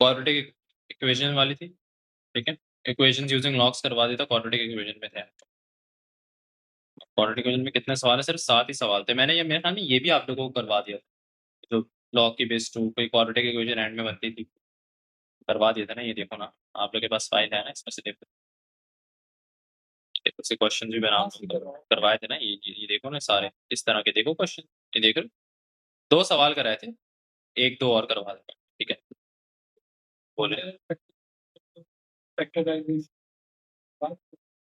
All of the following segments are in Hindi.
क्वाड्रेटिक इक्वेशन वाली थी, ठीक है। इक्वेशंस यूजिंग लॉग्स करवा देता, क्वाड्रेटिक इक्वेशन में थे। क्वाड्रेटिक इक्वेशन में कितने सवाल है? सिर्फ 7 ही सवाल थे। मैंने ये मेरे ख्याल में ये भी आप लोगों को करवा दिया था, जो लॉग की बेस 2 कोई क्वाड्रेटिक इक्वेशन एंड में बनती थी, करवा दिया था ना। ये देखो ना, आप लोग के पास फाइल है ना, इसमें से देखो, देखो से क्वेश्चन भी बना करवाए थे ना। ये देखो ना, सारे इस तरह के देखो क्वेश्चन, ये देख रहे हो? 2 सवाल कराए थे, 1-2 और करवा देता, ठीक है। बोले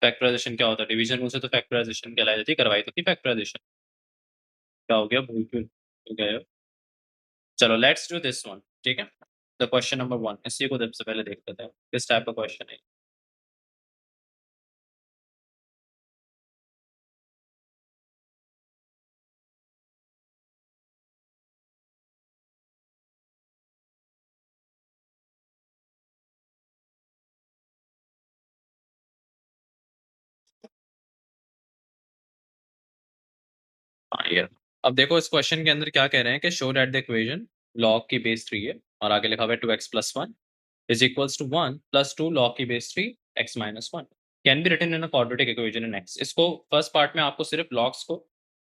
फैक्टराइजेशन क्या होता है? डिवीजन रूल से तो फैक्टराइजेशन कहलाई जाती है, करवाई तो थी फैक्टराइजेशन। क्या हो गया, भूल क्यों गए हो? चलो लेट्स डू दिस वन, ठीक है। द क्वेश्चन नंबर 1, इसी को सबसे पहले देख लेते हैं किस टाइप का क्वेश्चन है। हाँ ये, अब देखो इस क्वेश्चन के अंदर क्या कह रहे हैं कि show that the equation log की बेस 3 है और आगे लिखा हुआ है 2x + 1 is equals to 1 + 2 log की बेस 3 x - 1 can be written in a quadratic equation in x। इसको फर्स्ट पार्ट में आपको सिर्फ लॉग्स को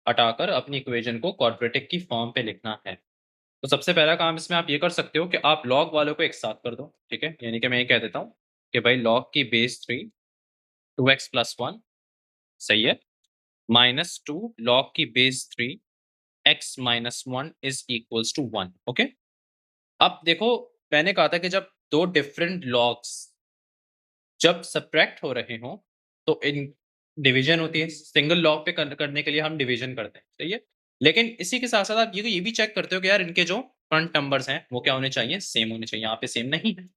हटाकर अपनी इक्वेशन को क्वाड्रेटिक की फॉर्म पे लिखना है। तो सबसे पहला काम इसमें आप ये कर सकते हो कि आप लॉग वालों को एक साथ कर दो, ठीक है। यानी कि मैं ये कह देता हूँ कि भाई लॉग की बेस 3 2x + 1 सही है, -2 log की बेस 3 x - 1 is equals to 1, okay. अब देखो, मैंने कहा था कि जब दो डिफरेंट लॉग्स जब सब्ट्रैक्ट हो रहे हों तो इन डिवीजन होती है। सिंगल लॉग पे करने के लिए हम डिवीजन करते हैं, सही है। लेकिन इसी के साथ साथ आप ये भी चेक करते हो कि यार इनके जो फ्रंट नंबर्स हैं वो क्या होने चाहिए, सेम होने चाहिए। यहाँ पे सेम नहीं है,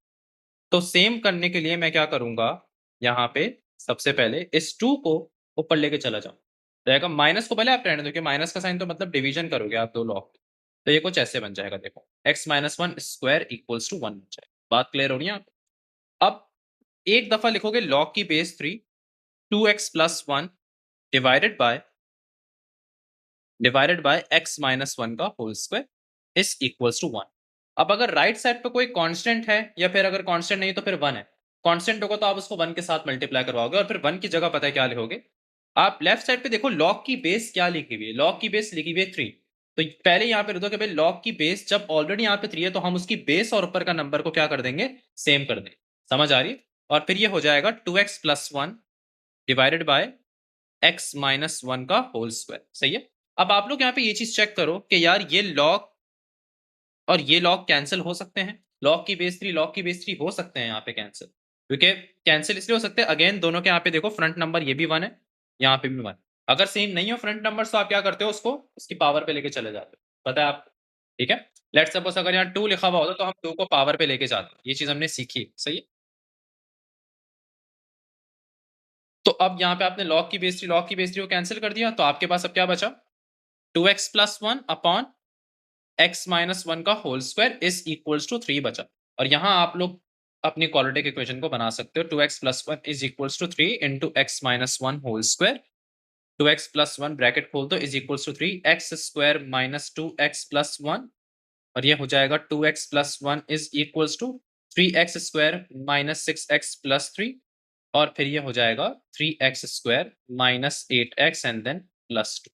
तो सेम करने के लिए मैं क्या करूंगा, यहाँ पे सबसे पहले इस 2 को ऊपर लेके चला जाऊँ। रहेगा माइनस को पहले आप रहने दो कि माइनस का साइन तो मतलब डिवीजन करोगे आप दो लॉग। तो ये कुछ ऐसे बन जाएगा, देखो x - 1 स्क्वायर इक्वल्स टू 1 बन जाएगा। बात क्लियर हो रही है आप? अब एक दफा लिखोगे log की बेस 3 2x + 1 डिवाइडेड बाय x - 1 का whole square is equals to 1। अब अगर राइट साइड पे कोई कांस्टेंट है या फिर अगर कांस्टेंट नहीं तो फिर 1 है। कांस्टेंट होगा तो आप उसको 1 के साथ मल्टीप्लाई करवाओगे और फिर 1 की जगह पता है क्या लिखोगे। आप लेफ्ट साइड पे देखो log की बेस क्या लिखी हुई है, log की बेस लिखी हुई है 3। तो पहले यहाँ पे लिख दो कि भाई log की बेस जब ऑलरेडी यहाँ पे 3 है तो हम उसकी बेस और ऊपर का नंबर को क्या कर देंगे, सेम कर देंगे। समझ आ रही है? और फिर ये हो जाएगा 2x + 1 डिवाइडेड बाय x - 1 का होल स्क्वायर, सही है। अब आप लोग यहाँ पे ये चीज चेक करो कि यार ये लॉग और ये लॉग कैंसिल हो सकते हैं। लॉग की बेस 3 लॉग की बेस 3 हो सकते हैं यहाँ पे कैंसिल, क्योंकि कैंसिल इसलिए हो सकते हैं, अगेन दोनों के यहाँ पे देखो फ्रंट नंबर ये भी 1 है, यहाँ पे भी 1। अगर सेम नहीं हो फ्रंट नंबर तो आप क्या करते हो, उसको उसकी पावर पे लेके चले जाते हो, पता है आपको, ठीक है। लेट्स सपोज अगर यहाँ 2 लिखा हुआ होता तो हम 2 को पावर पे लेके जाते, ये चीज हमने सीखी, सही है। तो अब यहाँ पे आपने लॉग की बेस 3 को कैंसिल कर दिया, तो आपके पास अब क्या बचा, 2x + 1 अपॉन x - 1 का whole square is equals to 3 बचा। और यहाँ आप लोग अपनी क्वाड्रेटिक इक्वेशन को बना सकते हो, 2x + 1 is equals to 3 into x - 1 whole square. 2x + 1 bracket खोल दो is equals to 3 x square minus 2x + 1, और ये हो जाएगा 2x + 1 is equals to 3x square minus 6x + 3, और फिर ये हो जाएगा 3x square minus 8x and then +2।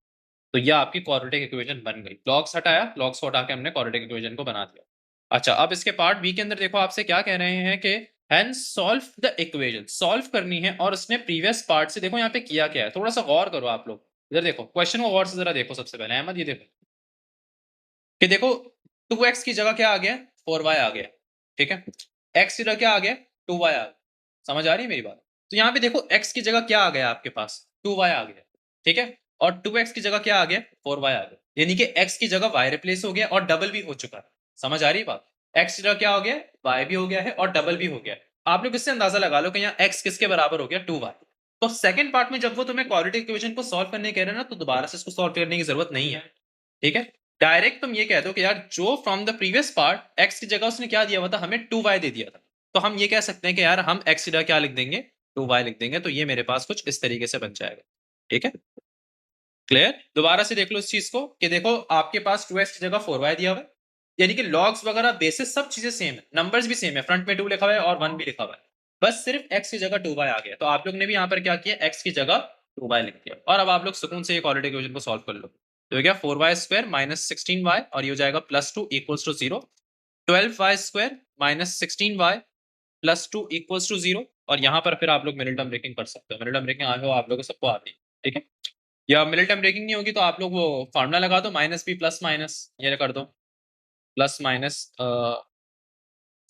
तो ये आपकी क्वाड्रेटिक इक्वेशन बन गई। लॉग्स हटाया, लॉग्स को हटा के हमने क्वाड्रेटिक इक्वेशन को बना दिया। अच्छा, अब इसके पार्ट बी के अंदर देखो आपसे क्या कह रहे हैं कि hence solve the equation, solve करनी है। और उसने प्रीवियस पार्ट से देखो यहाँ पे किया क्या है, थोड़ा सा गौर करो आप लोग। इधर देखो, क्वेश्चन को गौर से जरा देखो। सबसे पहले अहमद ये देखो कि देखो 2x की जगह क्या आ गया, 4y आ गया, ठीक है। x की जगह क्या आ गया, 2y आ गया। समझ आ रही है मेरी बात? तो यहाँ पे देखो x की जगह क्या आ गया आपके पास, 2y आ गया, ठीक है। और 2x की जगह क्या आ गया, 4y आ गया। यानी कि x की जगह y रिप्लेस हो गया और डबल भी हो चुका है। समझ आ रही है बात? x की जगह क्या हो गया, y भी हो गया है और डबल भी हो गया है। आप लोग इससे अंदाजा लगा लो कि यहाँ x किसके बराबर हो गया, 2y। तो सेकंड पार्ट में जब वो तुम्हें क्वाड्रेटिक इक्वेशन को सॉल्व करने कह रहे हैं ना, तो दोबारा से इसको सॉल्व करने की जरूरत नहीं है, ठीक है। डायरेक्ट तुम ये कह दो कि यार जो from the previous part x की जगह उसने क्या दिया हुआ था, हमें 2y दे दिया था। तो हम ये कह सकते हैं कि यार हम x की जगह क्या लिख देंगे, 2y लिख देंगे। तो ये मेरे पास कुछ इस तरीके से बन जाएगा, ठीक है। क्लियर? दोबारा से देख लो इस चीज को कि देखो आपके पास 2x की जगह 4y दिया हुआ है, यानी कि लॉग्स वगैरह बेसिस सब चीजें सेम है, नंबर्स भी सेम है, फ्रंट में 2 लिखा हुआ है और 1 भी लिखा हुआ है, बस सिर्फ x की जगह 2y आ गया। तो आप लोग ने भी यहाँ पर क्या किया, x की जगह 2y लिख दिया। और अब आप लोग सुकून से ये क्वाड्रेटिक इक्वेशन को सॉल्व कर लो। तो हो गया 4y स्क्वायर माइनस 16y और ये हो जाएगा +2 equals to 0। 12y square minus 16y +2 equals to 0। और यहाँ पर फिर आप लोग मिडिल टर्म ब्रेकिंग कर सकते हो। मिडिल टर्म ब्रेकिंग आगे आप लोगों को सबको आती है, ठीक है। या मिडिल टर्म ब्रेकिंग नहीं होगी तो आप लोग वो फार्मूला लगा दो, माइनस बी प्लस माइनस, ये कर दो प्लस माइनस।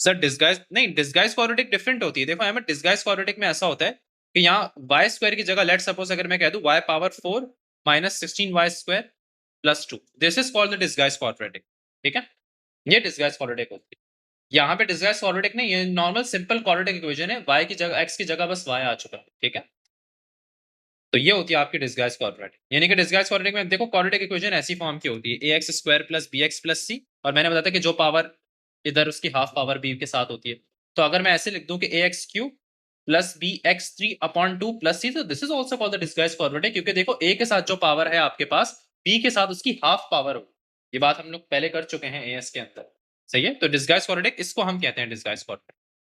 सर डिस्गाइज नहीं, डिस्गाइज क्वाड्रेटिक डिफरेंट होती है। देखो यहाँ पर डिस्गाइज क्वाड्रेटिक में ऐसा होता है कि यहाँ y स्क्वायर की जगह लेट सपोज अगर मैं कह दूं y power 4 minus 16y square +2, this is called the disguise quadratic, ठीक है। ये डिस्गाइज क्वाड्रेटिक होती है। यहाँ पे डिस्गाइज क्वाड्रेटिक नहीं, ये नॉर्मल सिंपल क्वाड्रेटिक इक्वेशन है, y की जगह x की जगह बस y आ चुका है, ठीक है। तो ये होती है आपकी डिस्गाइज क्वाड्रेटिक। यानी कि डिस्गाइज क्वाड्रेटिक में देखो क्वाड्रेटिक इक्वेशन ऐसी फॉर्म की होती है ax square plus bx plus c, और मैंने बताया था कि जो पावर इधर उसकी हाफ पावर b के साथ होती है। तो अगर मैं ऐसे लिख दूं कि ax cube plus bx3 upon 2 plus c, तो this is also called the disguise quadratic, क्योंकि देखो a के साथ जो पावर है आपके पास, b के साथ उसकी हाफ पावर हो। ये बात हम लोग पहले कर चुके हैं as के अंदर, सही है। तो डिस्गाइज क्वाड्रेटिक इसको हम कहते हैं डिस्गाइज क्वाड्रेटिक।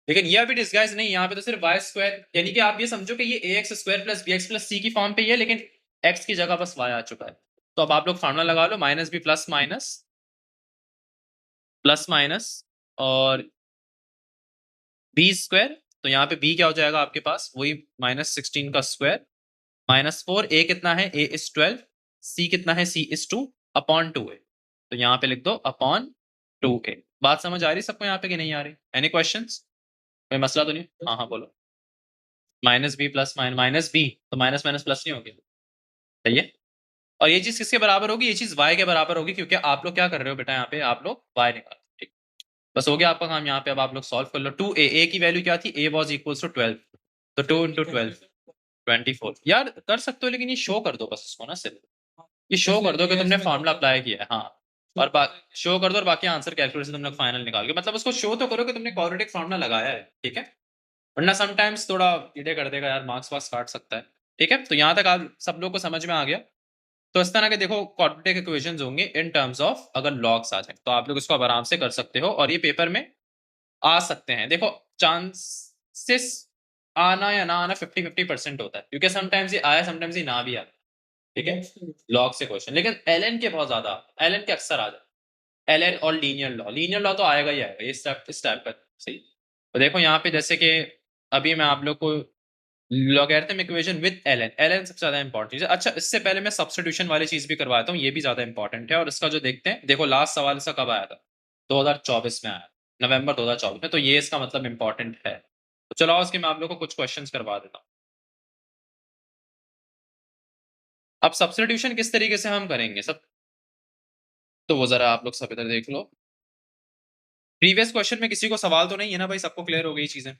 लेकिन ये अभी डिस्गाइज नहीं, यहाँ पे तो सिर्फ वाई स्क्वायर, यानी कि आप ये समझो कि ये a x square plus b x plus c की फॉर्म पे ही है, लेकिन एक्स की जगह बस वाई आ चुका है। तो अब आप लोग फार्मूला लगा लो, minus B plus minus plus minus और बी स्क्वायर। तो यहाँ पे बी क्या हो जाएगा आपके पास, वही -16 का स्क्वायर माइनस 4, ए कितना है, ए इज 12, सी कितना है, सी इज 2 अपॉन 2 ए। तो यहाँ पे लिख दो अपॉन 2 ए। बात समझ आ रही सबको यहाँ पे कि नहीं आ रही? Any questions? कोई मसला तो नहीं? हाँ हाँ बोलो। Minus B plus minus B, तो माइनस माइनस प्लस नहीं होगी, सही है। और ये चीज किसके बराबर होगी, ये चीज y के बराबर होगी, क्योंकि आप लोग क्या कर रहे हो बेटा, यहाँ पे आप लोग y निकालो, ठीक। बस हो गया आपका काम यहाँ पे। अब आप लोग सॉल्व कर लो। 2a, a की वैल्यू क्या थी, a वाज इक्वल्स टू 12, तो 2 इंटू 12 24। यार कर सकते हो, लेकिन ये शो कर दो बस इसको ना, सिर्फ ये शो कर दो कि तुमने फॉर्मूला अप्लाई किया है, हाँ। और शो कर दो और बाकी आंसर कैलकुलेशन तुम लोग फाइनल निकाल के, मतलब उसको शो तो करो कि तुमने क्वाड्रेटिक फॉर्मूला लगाया है, ठीक है। वरना समटाइम्स थोड़ा ईडे कर देगा यार, मार्क्स वार्क्स काट सकता है, ठीक है। तो यहाँ तक आप सब लोग को समझ में आ गया। तो इस तरह के देखो क्वाड्रेटिक इक्वेशंस होंगे इन टर्म्स ऑफ अगर लॉग्स आ जाए, तो आप लोग इसको अब आराम से कर सकते हो और ये पेपर में आ सकते हैं। देखो चांसेस आना या ना आना 50-50% होता है, क्योंकि समटाइम्स ये आया, समटाइम्स ये ना भी आता, ठीक है, लॉग से क्वेश्चन। लेकिन एलएन के बहुत ज्यादा, एलएन के अक्सर आ जाए, एलएन और लीनियर लॉ तो आएगा ही आएगा, इस टाइप का, सही। तो देखो यहाँ पे जैसे कि अभी मैं आप लोग को logarithm equation with LN, LN सबसे ज्यादा इंपॉर्टेंट चीज है। अच्छा इससे पहले मैं सब्स्टिट्यूशन वाली चीज भी करवाता हूँ, ये भी ज्यादा इंपॉर्टेंट है। और इसका जो देखते हैं, देखो लास्ट सवाल इसका कब आया था, 2024 में आया, नवंबर 2024 में, तो ये इसका मतलब इंपॉर्टेंट है। तो चलो आओ इसके मैं आप लोग को कुछ क्वेश्चंस करवा देता हूँ। अब सब्स्टिट्यूशन किस तरीके से हम करेंगे सब, तो वो जरा आप लोग सब इधर देख लो। प्रीवियस क्वेश्चन में किसी को सवाल तो नहीं है ना भाई, सबको क्लियर हो गई चीजें?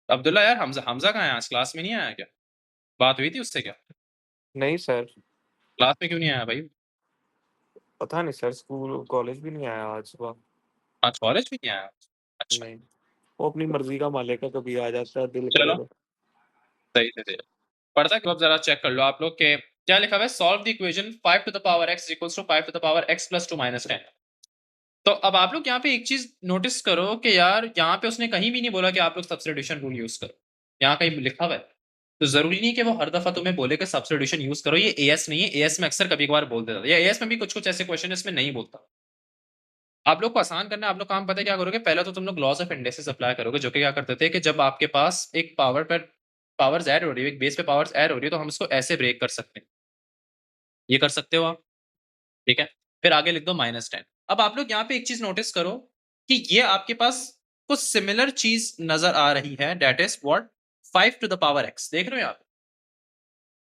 अब्दुल्ला यार, हमजा हमजा कहाँ है, आज क्लास में नहीं आया क्या? बात हुई थी उससे क्या? नहीं सर, क्लास में क्यों नहीं आया भाई? पता नहीं सर, स्कूल कॉलेज भी नहीं आया आज सुबह। आज कॉलेज भी नहीं आया? अच्छा नहीं, वो अपनी मर्जी का मालिक है, कभी आ जाता है दिल करे चलो तो। सही से पढ़ता है, अब जरा चेक कर लो आप लोग के क्या लिखा हुआ है। Solve the equation 5 to the power x equals to 5 to the power x plus 2 minus 10। तो अब आप लोग यहाँ पे एक चीज नोटिस करो कि यार यहाँ पे उसने कहीं भी नहीं बोला कि आप लोग सब्स्टिट्यूशन रूल यूज करो, यहाँ कहीं लिखा हुआ है। तो जरूरी नहीं कि वो हर दफा तुम्हें बोले कि सब्स्टिट्यूशन यूज करो, ये एएस नहीं है, एएस में अक्सर कभी कभार बोल देता है, या एएस में भी कुछ कुछ ऐसे क्वेश्चन इसमें नहीं बोलता। आप लोग को आसान करना है, आप लोग काम पता है क्या करोगे, पहले तो तुम लोग लॉज ऑफ इंडेक्सेस अप्लाई करोगे, जो कि क्या करते थे कि जब आपके पास एक पावर पर पावर्स ऐड हो रही है, एक बेस पे पावर्स ऐड हो रही है, तो हम इसको ऐसे ब्रेक कर सकते हैं, ये कर सकते हो आप, ठीक है। फिर आगे लिख दो -10। अब आप लोग यहाँ पे एक चीज नोटिस करो कि ये आपके पास कुछ सिमिलर चीज नजर आ रही है, that is what, 5 to the power x, देख रहे हो आप,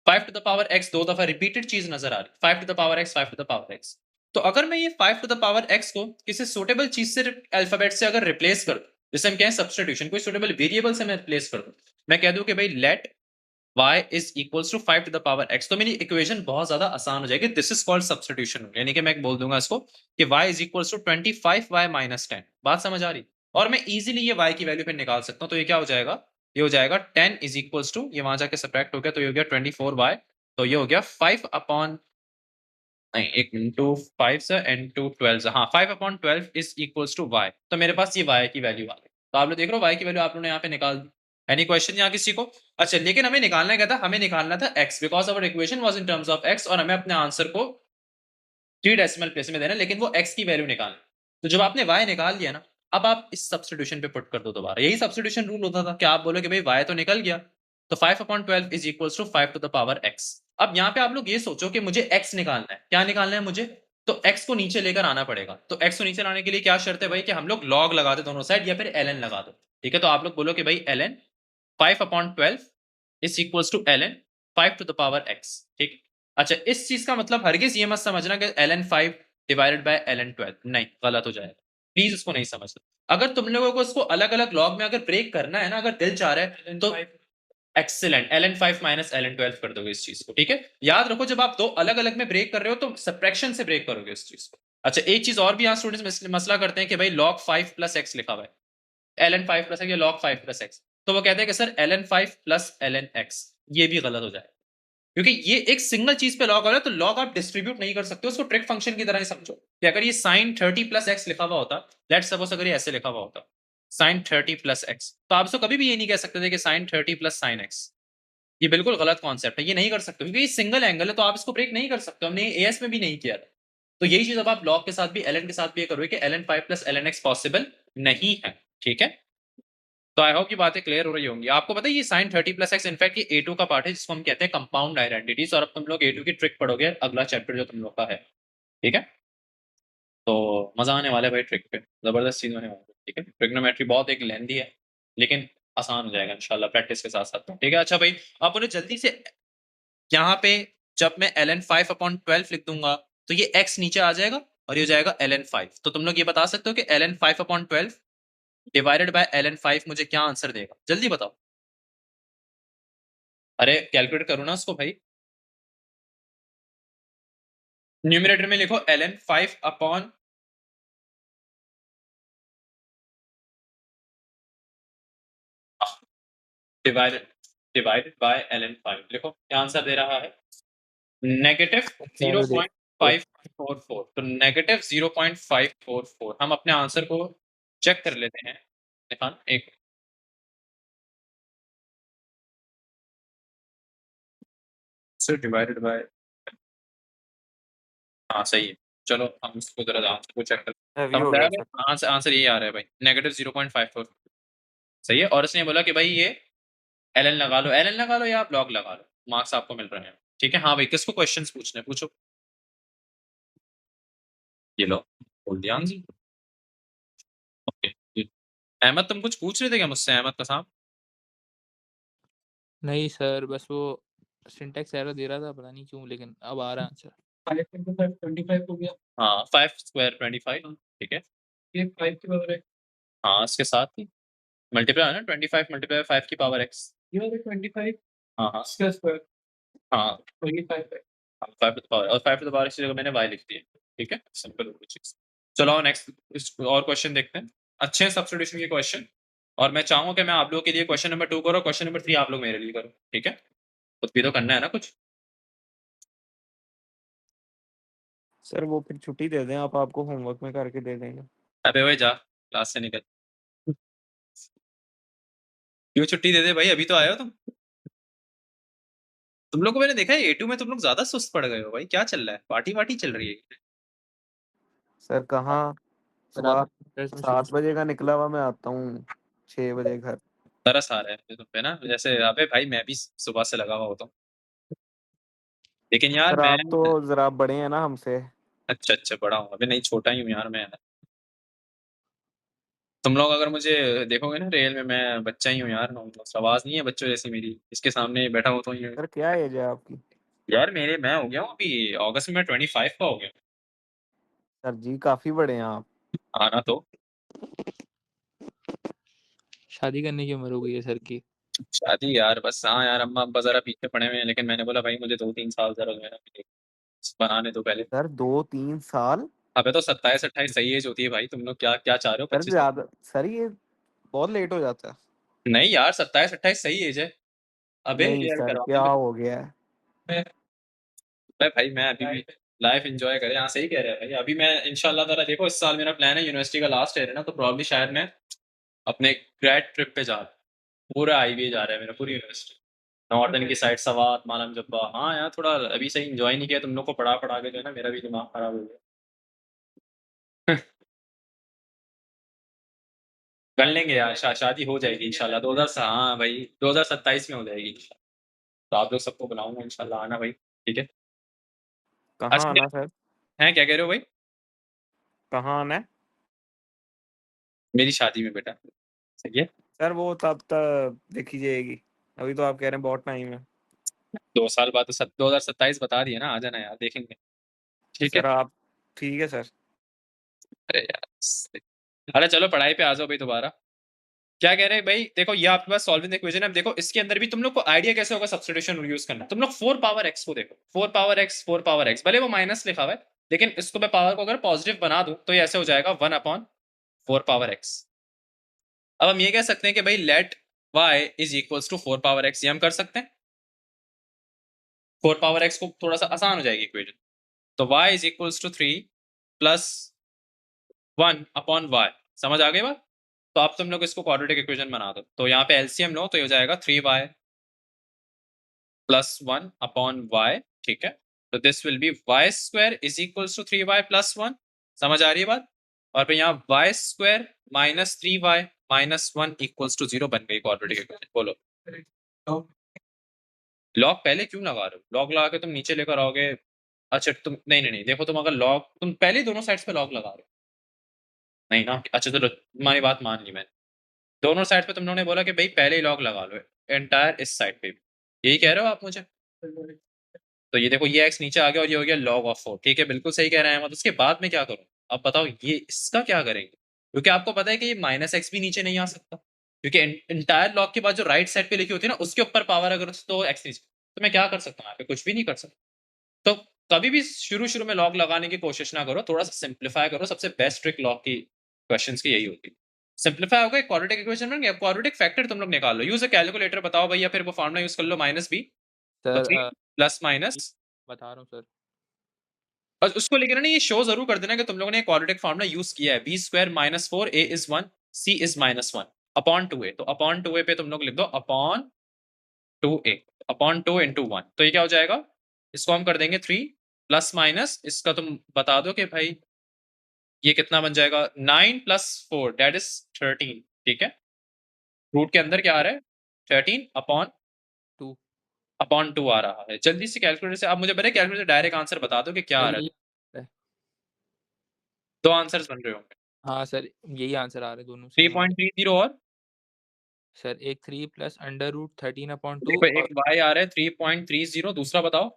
5 टू द पावर x दो दफा रिपीटेड चीज नजर आ रही है, 5 to the power x, 5 to the power x। तो अगर मैं ये 5 टू द पावर x को किसी सुटेबल चीज से, अल्फाबेट से अगर रिप्लेस कर दूं, जैसे हम कहें सब्स्टिट्यूशन, कोई सुटेबल वेरिएबल से मैं रिप्लेस कर दूं, मैं कह दूं कि भाई let y is equals to 5 to the power x, तो मेरी इक्वेशन बहुत ज्यादा आसान हो जाएगी। दिस इज कॉल्ड सब्स्टिट्यूशन, यानी कि मैं बोल दूंगा इसको कि y is equals to 25y minus 10। बात समझ आ रही? और मैं इजीली ये y की वैल्यू पे निकाल सकता हूं। तो ये क्या हो जाएगा, ये हो जाएगा 10 is equals to, ये वहां जाके सब्ट्रैक्ट हो गया, तो ये हो गया 24y, तो ये हो गया 5 अपॉन नहीं, एक इंटू 5 से इंटू 12 से, हाँ 5/12 इज इक्वल्स टू y। तो मेरे पास ये y की वैल्यू आ गई। तो आप लोग देख रहे हो y की वैल्यू आप लोगों ने यहाँ पे निकाल दी। एनी क्वेश्चन यहाँ किसी को? अच्छा, लेकिन हमें निकालना क्या था? हमें निकालना था x, because our equation was in terms of x, और हमें अपने आंसर को 3 डेसिमल प्लेस में देना, लेकिन वो x की वैल्यू निकालना। तो जब आपने y निकाल लिया ना, अब आप इस सब्स्टिट्यूशन पे पुट कर दो दोबारा। यही सब्स्टिट्यूशन रूल होता था कि आप बोलो कि भाई y तो निकल गया, तो 5/12 is equals to 5 to the power x। अब यहाँ पे आप लोग ये सोचो कि मुझे x निकालना है। क्या निकालना है मुझे? तो x को नीचे लेकर आना पड़ेगा। तो x को नीचे लाने के लिए क्या शर्त है भाई? कि हम लोग log लगा दे दोनों साइड, या फिर ln लगा दो। ठीक है, तो आप लोग बोलो कि भाई ln 5/12 is equals to ln 5 to the power x। ठीक। अच्छा, इस चीज का मतलब हरगिज ये मत समझना कि ln 5 डिवाइडेड बाय ln 12, नहीं, गलत हो जाएगा। प्लीज इसको नहीं समझना। अगर तुम लोगों को इसको अलग अलग लॉग में अगर ब्रेक करना है ना, अगर दिल चाह रहा है तो एक्सीलेंट, ln 5 माइनस ln 12 कर दोगे इस चीज को। ठीक है, याद रखो जब आप दो अलग अलग में ब्रेक कर रहे हो तो सब्ट्रैक्शन से ब्रेक करोगे इस चीज को। अच्छा, एक चीज और भी यहाँ स्टूडेंट्स मसला करते हैं कि भाई log 5 प्लस एक्स लिखा हुआ है, ln 5 प्लस एक्स या log 5 प्लस एक्स। तो वो कहते हैं कि sir ln 5 plus ln x, ये भी गलत हो जाएगा, क्योंकि ये एक सिंगल चीज पे लॉग हो रहा है। तो लॉग आप डिस्ट्रीब्यूट नहीं कर सकते, उसको ट्रिक फंक्शन की तरह ही समझो कि अगर ये sin 30 प्लस एक्स लिखा हुआ होता, लेट्स सपोज अगर ये ऐसे लिखा हुआ होता sin 30 प्लस एक्स, तो आप इसको कभी भी ये नहीं कह सकते थे कि sin 30 प्लस sin x। ये बिल्कुल गलत कॉन्सेप्ट है, ये नहीं कर सकते क्योंकि ये सिंगल एंगल है, तो आप इसको ब्रेक नहीं कर सकते। हमने एएस में भी नहीं किया था। तो यही चीज अब आप लॉग के साथ भी, ln के साथ भी ये करोगे कि ln 5 plus ln x possible नहीं है। ठीक है, तो आई होप ये बातें क्लियर हो रही होंगी। आपको पता है ये sin 30 प्लस एक्स इनफैक्ट ये A2 का पार्ट है, जिसको हम कहते हैं कंपाउंड आइडेंटिटीज, और अब तुम लोग A2 की ट्रिक पढ़ोगे अगला चैप्टर जो तुम लोग का है। ठीक है, तो मजा आने वाला है भाई, ट्रिक पे जबरदस्त चीज होने वाली है। ठीक है, ट्रिग्नोमेट्री बहुत एक लेंथी है, लेकिन आसान हो जाएगा इंशाल्लाह प्रैक्टिस के साथ साथ। ठीक है, अच्छा भाई, आप उन्हें जल्दी से यहाँ पे जब मैं ln 5/12 लिख दूंगा तो ये x नीचे आ जाएगा और ये हो जाएगा ln 5। तो तुम लोग ये बता सकते हो कि ln 5/12 डिवाइडेड बाय ln 5 मुझे क्या आंसर देगा? जल्दी बताओ। अरे कैलकुलेट करो ना उसको भाई। न्यूमरेटर में लिखो ln 5 upon divided divided by ln 5 लिखो, क्या आंसर दे रहा है? नेगेटिव क्या दे? 0.544। तो नेगेटिव 0.544। हम अपने आंसर को चेक कर लेते हैं। निकाल एक से डिवाइडेड बाय, हाँ सही है। चलो हम इसको जरा आंसर को चेक कर, हैवी समझ हो आया गया भाई? सर। आंसर आंसर यही आ रहा है भाई, नेगेटिव 0.54। सही है, और इसने बोला कि भाई ये एल लगा लो, एल लगा लो या आप लॉग लगा लो, मार्क्स आपको मिल रहे हैं। ठीक है, हाँ भाई, किसको क्वेश्चंस पूछने पूछो। ये लो, बोल दिया आंसर। ओके, अहमद तुम कुछ पूछ रहे थे क्या मुझसे, अहमद का साहब? नहीं सर, बस वो सिंटैक्स एरर दे रहा था, पता नहीं क्यों, लेकिन अब आ रहा है आंसर। 5 into 5 25 हो गया। हाँ 5 स्क्वायर 25। ठीक है, ये 5 की पावर है। हाँ इसके साथ ही मल्टीप्लाई है ना, 25 मल्टीप्लाई 5 की पावर x। ये वाला 25। हाँ हाँ इसका स्क्वायर। हाँ 25 है। हाँ 5 टू द पावर, और 5 टू द पावर की जगह मैंने y लिख दिया। ठीक है, सिंपल हो गई चीज। चलो नेक्स्ट और क्वेश्चन देखते हैं। अच्छे हैं सब्स्टिट्यूशन के क्वेश्चन, और मैं चाहूंगा कि मैं आप लोगों के लिए क्वेश्चन नंबर 2 करो, क्वेश्चन नंबर 3 आप लोग मेरे लिए करो। ठीक है, खुद भी तो करना है ना कुछ। सर वो फिर छुट्टी दे दें आप, आपको होमवर्क में करके दे देंगे। अबे भाई जा, क्लास से निकल। क्यों छुट्टी दे दे भाई, अभी तो आए हो तुम। तुम लोग को मैंने देखा है A2 में तुम लोग ज्यादा सुस्त पड़ गए हो भाई, क्या चल रहा है? पार्टी वार्टी चल रही है? सर कहाँ, सर आप सुबह ड्रेस में 7 बजे का निकला हुआ, मैं आता हूँ 6 बजे घर। तरस आ रहा है मुझे तुम पे ना, जैसे अबे भाई मैं भी सुबह से लगा हुआ होता हूँ, लेकिन यार सर मैं, आप तो जरा बड़े हैं ना हमसे। अच्छा अच्छा बड़ा हूँ, अबे नहीं छोटा ही हूँ यार मैं। तुम लोग अगर मुझे देखोगे ना रियल में, मैं बच्चा ही हूँ यार, आवाज नहीं है बच्चों जैसी मेरी, इसके सामने बैठा होता हूँ सर क्या एज है आपकी? यार मेरे, मैं हो गया हूँ अभी अगस्त में, मैं 25 का हो गया। सर जी काफी बड़े हैं आप। आना तो शादी करने की उम्र हो गई है सर की। शादी यार बस, हाँ यार अम्मा अब्बा जरा पीछे पड़े हुए हैं, लेकिन मैंने बोला भाई मुझे 2-3 साल जरा जो है ना बनाने दो पहले। सर 2-3 साल? अबे तो 27-28 सही एज होती है भाई, तुम लोग क्या क्या चाह रहे हो सर 25? ज्यादा, सर ये बहुत लेट हो जाता है। नहीं यार 27-28 सही एज है। अबे नहीं रियल सर, करवाने क्या में हो गया है? मैं भाई मैं अभी भी लाइफ एंजॉय करें। हाँ सही कह रहे हैं भाई। अभी मैं इंशाल्लाह ताला देखो इस साल मेरा प्लान है, यूनिवर्सिटी का लास्ट ईयर है ना, तो प्रॉब्ली शायद मैं अपने ग्रेड ट्रिप पे जा रहा हूँ। पूरा आईबीए जा रहा है मेरा, पूरी यूनिवर्सिटी नॉर्दर्न की साइड, सवात, मालम जब्बा। हाँ यार थोड़ा अभी सही एंजॉय नहीं किया, तुम लोग को पढ़ा पढ़ा के जो है ना मेरा भी दिमाग खराब हो गया। कर लेंगे यार, शादी हो जाएगी इंशाल्लाह 2000, हाँ भाई 2027 में हो जाएगी इंशाल्लाह। तो आप लोग सबको बुलाऊंगा इंशाल्लाह, आना भाई, ठीक है। कहाँ अच्छा आना सर? हैं, क्या कह रहे हो भाई? कहाँ आना है? मेरी शादी में बेटा। सही है। सर वो तब तक देखी जाएगी, अभी तो आप कह रहे हैं बहुत टाइम है। 2 साल बाद तो 2027 बता दिए ना, आ जाना यार, देखेंगे। ठीक है। सर आप, ठीक है सर। अरे यार, अरे चलो पढ़ाई पे आ जाओ भाई दोबारा। क्या कह रहे हैं भाई? देखो ये आपके पास सॉल्विंग इक्वेशन है। अब देखो इसके अंदर भी तुम लोग को आइडिया कैसे होगा सब्स्टिट्यूशन यूज करना। तुम लोग 4 पावर x को देखो, 4 पावर x, 4 पावर x, भले वो माइनस लिखा हुआ है, लेकिन इसको मैं पावर को अगर पॉजिटिव बना दूं तो ये ऐसे हो जाएगा 1/4 पावर x। अब हम ये कह सकते हैं कि भाई let y is equals to 4 power x, ये हम कर सकते हैं। 4 पावर x को थोड़ा सा आसान हो जाएगी इक्वेशन। तो y is equals to 3 plus 1/y। समझ आ गई बात? तो अब तुम लोग इसको क्वाड्रेटिक इक्वेशन बना दो, तो यहाँ पे एलसीएम लो तो ये हो जाएगा 3y प्लस 1/y, ठीक है। तो this will be y square is equals to 3y plus 1। समझ आ रही है बात? और फिर यहाँ y square minus 3y minus 1 equals to 0 बन गई क्वाड्रेटिक इक्वेशन। बोलो लॉग पहले क्यों लगा रहे हो? लॉग लगा के तुम नीचे लेकर आओगे। अच्छा तुम नहीं नहीं नहीं, देखो तुम अगर लॉग, तुम पहले दोनों साइड्स पे लॉग लगा रहे हो, नहीं ना? अच्छा चलो तुम्हारी बात मान ली मैंने। दोनों साइड पे तुम लोगों ने बोला कि भाई पहले ही लॉग लगा लो एंटायर इस साइड पे भी। यही कह रहे हो आप मुझे? तो ये देखो ये x नीचे आ गया और ये हो गया log ऑफ 4, ठीक है, बिल्कुल सही कह रहे हैं। उसके बाद में क्या करूं? अब बताओ ये इसका क्या करेंगे, क्योंकि आपको पता है कि ये माइनस एक्स भी नीचे नहीं आ सकता, क्योंकि इंटायर लॉग के बाद जो राइट साइड पे लिखी होती है ना उसके ऊपर पावर अगर तो एक्स नीचे, तो मैं क्या कर सकता हूँ यहाँ पे? कुछ भी नहीं कर सकता। तो कभी भी शुरू शुरू में लॉग लगाने की कोशिश ना करो, थोड़ा सा सिंप्लीफाई करो। सबसे बेस्ट ट्रिक लॉग की क्वेश्चन की यही होती है। सिंप्लीफाई होगा, क्वाड्रेटिक इक्वेशन बन गया, क्वाड्रेटिक फैक्टर तुम लोग निकाल लो। यूज अ कैलकुलेटर, बताओ भैया, फिर वो फार्मूला यूज कर लो माइनस बी, तो सर 3 प्लस माइनस, बता रहा हूँ सर। बस उसको लेकर ना ये शो जरूर कर देना कि तुम लोगों ने क्वाड्रेटिक फार्मूला यूज किया है। B square minus 4 A is 1 C is minus 1 upon 2a। तो अपॉन 2a पे तुम लोग लिख दो अपॉन 2a, अपॉन 2 इंटू 1। तो ये क्या हो जाएगा? इसको हम कर देंगे 3 प्लस माइनस, इसका तुम बता दो कि भाई ये कितना बन जाएगा। 9 प्लस 4 दैट इज 13, ठीक है। रूट के अंदर क्या आ रहा है? 13 अपॉन 2 अपॉन 2 आ रहा है। जल्दी से कैलकुलेटर से आप मुझे बताइए, कैलकुलेटर डायरेक्ट आंसर बता दो कि क्या आ सर रहा यही है। है। दो आंसर्स बन रहे होंगे, हाँ सर यही आंसर आ रहे दोनों सेम आ रहे। 3.30 और सर एक 3 प्लस अंडर रूट 13/2 देखो और एक y आ रहा है 3.30, दूसरा बताओ।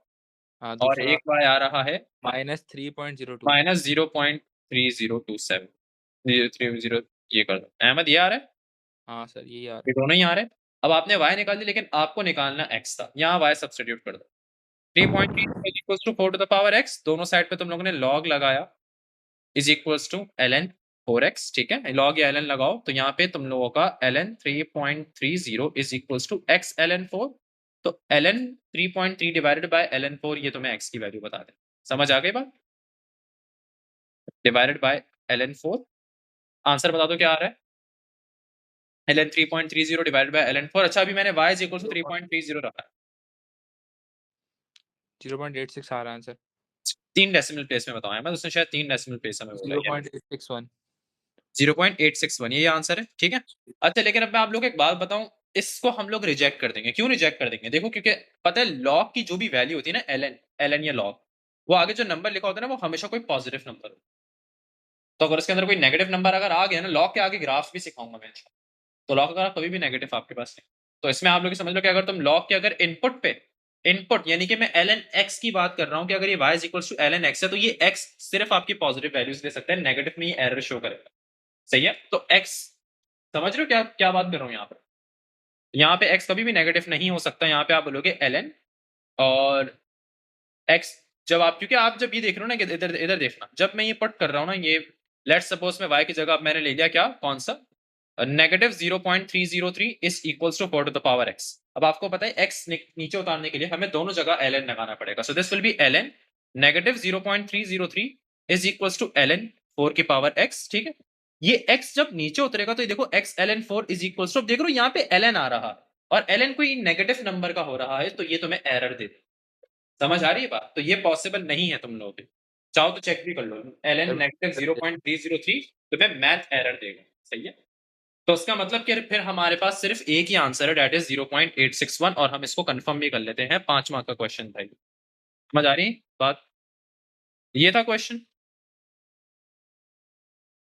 हाँ और दूसरा एक y आ रहा है माइनस 3.02। माइनस 0.3027, 030। ये कर दो अहमद, ये आ रहा है, हाँ सर यही आ रहा ये दोनों ही आ रहे हैं। अब आपने y निकाल दी, लेकिन आपको निकालना x था, यहाँ y सब्स्टिट्यूट कर दो। 3.30 equals to 4 to the power x, दोनों साइड पे तुम लोगों ने log लगाया, is equals to ln 4x, ठीक है। log या ln लगाओ तो यहाँ पे तुम लोगों का ln 3.30 is equals to x ln 4। तो ln 3.3 डिवाइडेड बाय ln 4, ये तुम्हें x की वैल्यू बता दे। समझ आ गई बात? डिवाइडेड बाय ln 4, आंसर बता दो क्या आ रहा है। ln 3.30 divided by ln 4। अच्छा अभी मैंने y इज इक्वल्स टू 3.30 रखा है। 0.86 आ रहा है आंसर। 3 डेसिमल प्लेस में बताओ अहमद, उसने शायद 3 डेसिमल प्लेस में बोला है। 0.861। 0.861 ये आंसर है, ठीक है। अच्छा लेकिन अब मैं आप लोग को एक बात बताऊं, इसको हम लोग रिजेक्ट कर देंगे। क्यों रिजेक्ट कर देंगे? देखो क्योंकि पता है लॉग की जो भी वैल्यू होती है ना, एलएन या लॉग, वो आगे जो नंबर लिखा होता है ना, वो हमेशा कोई पॉजिटिव नंबर हो। तो अगर उसके अंदर कोई नेगेटिव नंबर अगर आ गया ना, लॉग के आगे ग्राफ भी सिखाऊंगा मैं, तो लॉग का कभी भी नेगेटिव आपके पास नहीं। तो इसमें आप लोग समझ लो कि अगर तुम लॉग के अगर इनपुट पे, इनपुट यानी कि मैं ln x की बात कर रहा हूं कि अगर ये y is equals to ln x है, तो ये x सिर्फ आपकी पॉजिटिव वैल्यूज ले सकता है, नेगेटिव में ये एरर शो करेगा। सही है? तो x, समझ रहे हो क्या क्या बात कर रहा हूं यहाँ पर? यहाँ पे x कभी भी नेगेटिव नहीं हो सकता। यहाँ पे आप बोलोगे ln और x, जब आप, क्योंकि आप जब ये देख रहे हो ना कि इधर इधर देखना, जब मैं ये पुट कर रहा हूँ ना, ये लेट्स सपोज में y की जगह अब मैंने ले लिया क्या, कौन सा, negative 0.303 is equals to 4 to the power x। अब आपको पता है x नीचे उतारने के लिए हमें दोनों जगह ln लगाना पड़ेगा। So this will be ln negative 0.303 is equals to ln 4 की पावर x, ठीक है। ये x जब नीचे उतरेगा तो ये देखो x ln 4 is equals to, देख रहे हो यहाँ पे ln आ रहा है और ln कोई नेगेटिव नंबर का हो रहा है, तो ये तुम्हें एरर दे दे। समझ आ रही है बात? तो ये पॉसिबल नहीं है तुम लोगों के, चाहो तो चेक भी कर लो। ln नेगेटिव 0.303 तुम्हें मैथ एरर देगा, सही है। तो उसका मतलब कि फिर हमारे पास सिर्फ एक ही आंसर है, डेट इज 0.861, और हम इसको कंफर्म भी कर लेते हैं। 5 मार्क का क्वेश्चन था। समझ आ रही है बात? ये था क्वेश्चन।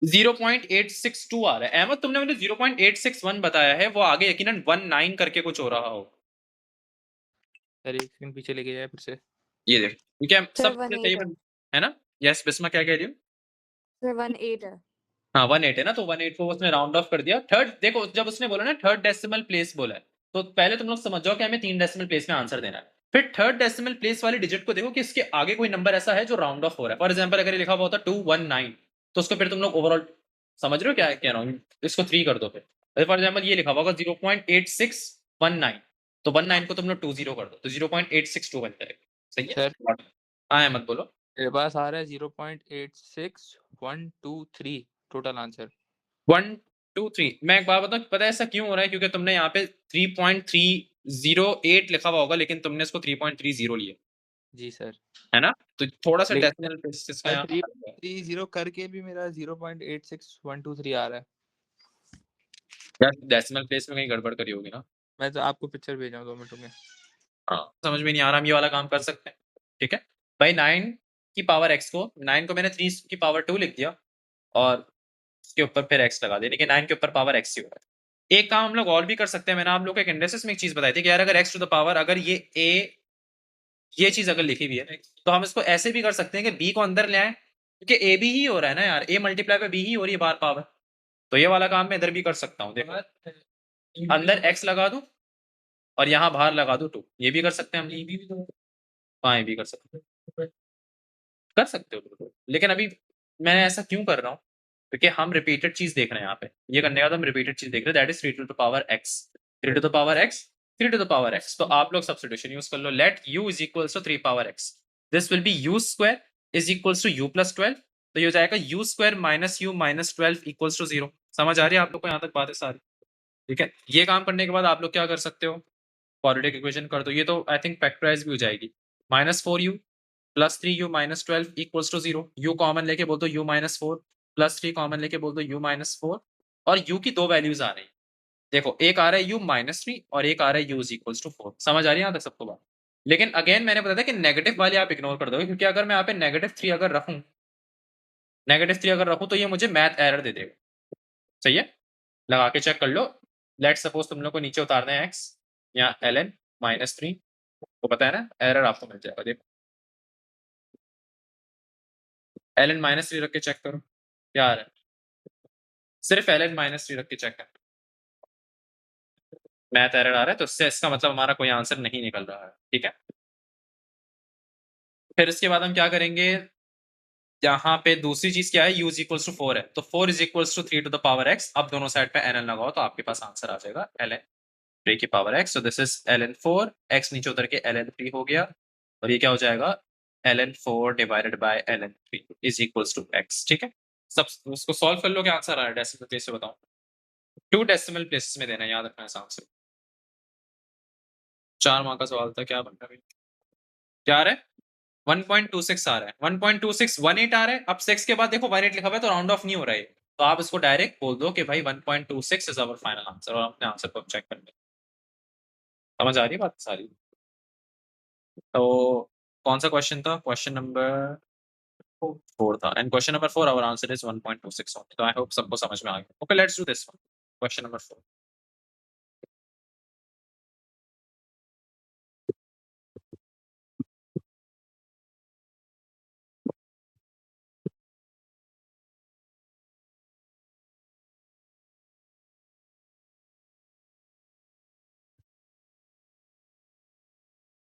0.862 आ रहा है। अहमद तुमने मुझे 0.861 बताया है, वो आगे यकीनन 19 करके कुछ हो रहा हो। सर एक सेकंड पीछे लेके जाए फिर से। ये देख, ठीक है, सर सब 18 सही है ना? यस बिस्मा, क्या कह रही हो? सर 18 है। हाँ 18 है ना, तो 18 को उसने राउंड ऑफ कर दिया। थर्ड देखो, जब उसने बोला ना थर्ड डेसिमल प्लेस बोला है, तो पहले तुम लोग समझ जाओ कि हमें 3 डेसिमल प्लेस में आंसर देना है। फिर थर्ड डेसिमल प्लेस वाले डिजिट को देखो कि इसके आगे कोई नंबर ऐसा है जो राउंड ऑफ हो रहा है। फॉर एग्जाम्पल अगर ये लिखा हुआ होता 219, तो उसको फिर तुम लोग ओवरऑल समझ रहे हो क्या कह रहा हूँ, इसको 3 कर दो। फिर फॉर एग्जाम्पल ये लिखा हुआ होगा 0.8619, तो 19 को तुम लोग 20 कर दो, तो 0.862 बन जाएगा। सही है? सर हाँ मत बोलो। मेरे पास आ रहा है 0.86123 टोटल आंसर। 1 2 3, मैं एक बात बताऊं, पता है ऐसा क्यों हो रहा है? क्योंकि तुमने यहाँ पे 3.308 लिखा हुआ होगा, लेकिन तुमने इसको 3.30 लिया जी सर। है ना, तो थोड़ा सा लेकिन डेसिमल प्लेसेस का यहाँ 330 करके भी मेरा 0.86123 आ रहा है। यार डेसिमल प्लेस में कहीं गड़बड़ करी होगी ना। मैं तो आपको पिक्चर भेजा हूँ 2 मिनट में। हाँ समझ में नहीं आ रहा, हम ये वाला काम कर सकते हैं, ठीक है भाई। 9 की पावर x को, 9 को मैंने 3 की पावर 2 लिख दिया और उसके ऊपर फिर x लगा दिया, लेकिन 9 के ऊपर पावर x ही हो रहा है। एक काम हम लोग और भी कर सकते हैं। मैंने आप लोग को एक इंडेक्सेस में एक चीज बताई थी कि यार अगर x टू द पावर, अगर ये चीज अगर लिखी हुई है, तो हम इसको ऐसे भी कर सकते हैं कि b को अंदर ले आए, क्योंकि a भी ही हो रहा है ना यार, a मल्टीप्लाई पे b ही हो रही है बार पावर। तो ये वाला काम मैं इधर भी कर सकता हूँ। देखो अंदर x लगा दूं और यहाँ बाहर लगा दूं 2, ये भी कर सकते हैं हम। हाँ ये भी कर सकते हैं, कर सकते हो बिल्कुल। लेकिन अभी मैं ऐसा क्यों कर रहा हूँ? क्योंकि हम रिपीटेड चीज देख रहे हैं यहाँ पे। ये करने का तो हम रिपीटेड चीज देख रहे हैं, that is 3 to the power x, 3 to the power x, 3 to the power x। तो आप लोग सब्स्टिट्यूशन यूज कर लो। Let u is equals to 3 पावर x, this will be u square is equals to u plus 12, तो ये हो जाएगा u square minus u minus 12 equals to 0। समझ आ रही है आप लोग को यहाँ तक बातें सारी? ठीक है, ये काम करने के बाद आप लोग क्या कर सकते हो, क्वाड्रेटिक इक्वेशन कर दो। ये तो आई थिंक फैक्टराइज भी हो जाएगी। -4u plus 3u minus 12 equals to 0। u common लेके बोल दो u माइनस 4, प्लस 3 कॉमन लेके बोल दो u माइनस 4, और u की 2 वैल्यूज आ रही है। देखो एक आ रहा है u माइनस 3 और एक आ रहा है u इज इक्वल्स टू 4। समझ आ रही है यहाँ तक सबको बात? लेकिन अगेन मैंने बताया था कि नेगेटिव वाले आप इग्नोर कर दोगे, क्योंकि अगर मैं यहाँ पे -3 अगर रखूं, -3 अगर रखूं, तो ये मुझे मैथ एरर दे देगा। सही है, लगा के चेक कर लो। लेट सपोज तुम लोग को नीचे उतारना है x, यहाँ ln -3, तो पता है ना एरर आपको मिल जाएगा। देखो ln -3 रख के चेक करो क्या आ रहा है, सिर्फ ln -3 रख के चेक कर, मैथ एरर आ रहा है, तो इससे इसका मतलब हमारा कोई आंसर नहीं निकल रहा है। ठीक है, फिर इसके बाद हम क्या करेंगे, यहाँ पे दूसरी चीज क्या है, u इज इक्वल्स टू 4 है, तो 4 is equals to 3 to the power x। अब दोनों साइड पे ln लगाओ तो आपके पास आंसर आ जाएगा ln 3 की power x। So this is ln 4, x नीचे उतर के ln 3 हो गया, और ये क्या हो जाएगा ln 4 divided by ln 3 is equals to x। ठीक है, सब उसको सॉल्व कर लो, क्या आंसर आ रहा है डेसिमल प्लेस से बताओ। 2 डेसिमल प्लेसेस में देना, याद रखना ऐसा आंसर। 4 मार्क का सवाल था, क्या बन रहा है, क्या आ रहा है 1.26 आ रहा है, 1.26 18 आ रहा है। अब 6 के बाद देखो 18 लिखा हुआ है, तो राउंड ऑफ नहीं हो रहा है, तो आप इसको डायरेक्ट बोल दो कि भाई 1.26 इज आवर फाइनल आंसर, और अपने आंसर को चेक कर लें। समझ आ रही है बात सारी? तो कौन सा क्वेश्चन था? क्वेश्चन नंबर 4 था, and question number 4 our answer is 1.26 only। तो आई होप सबको समझ में आ गया। Okay let's do this one, question number 4।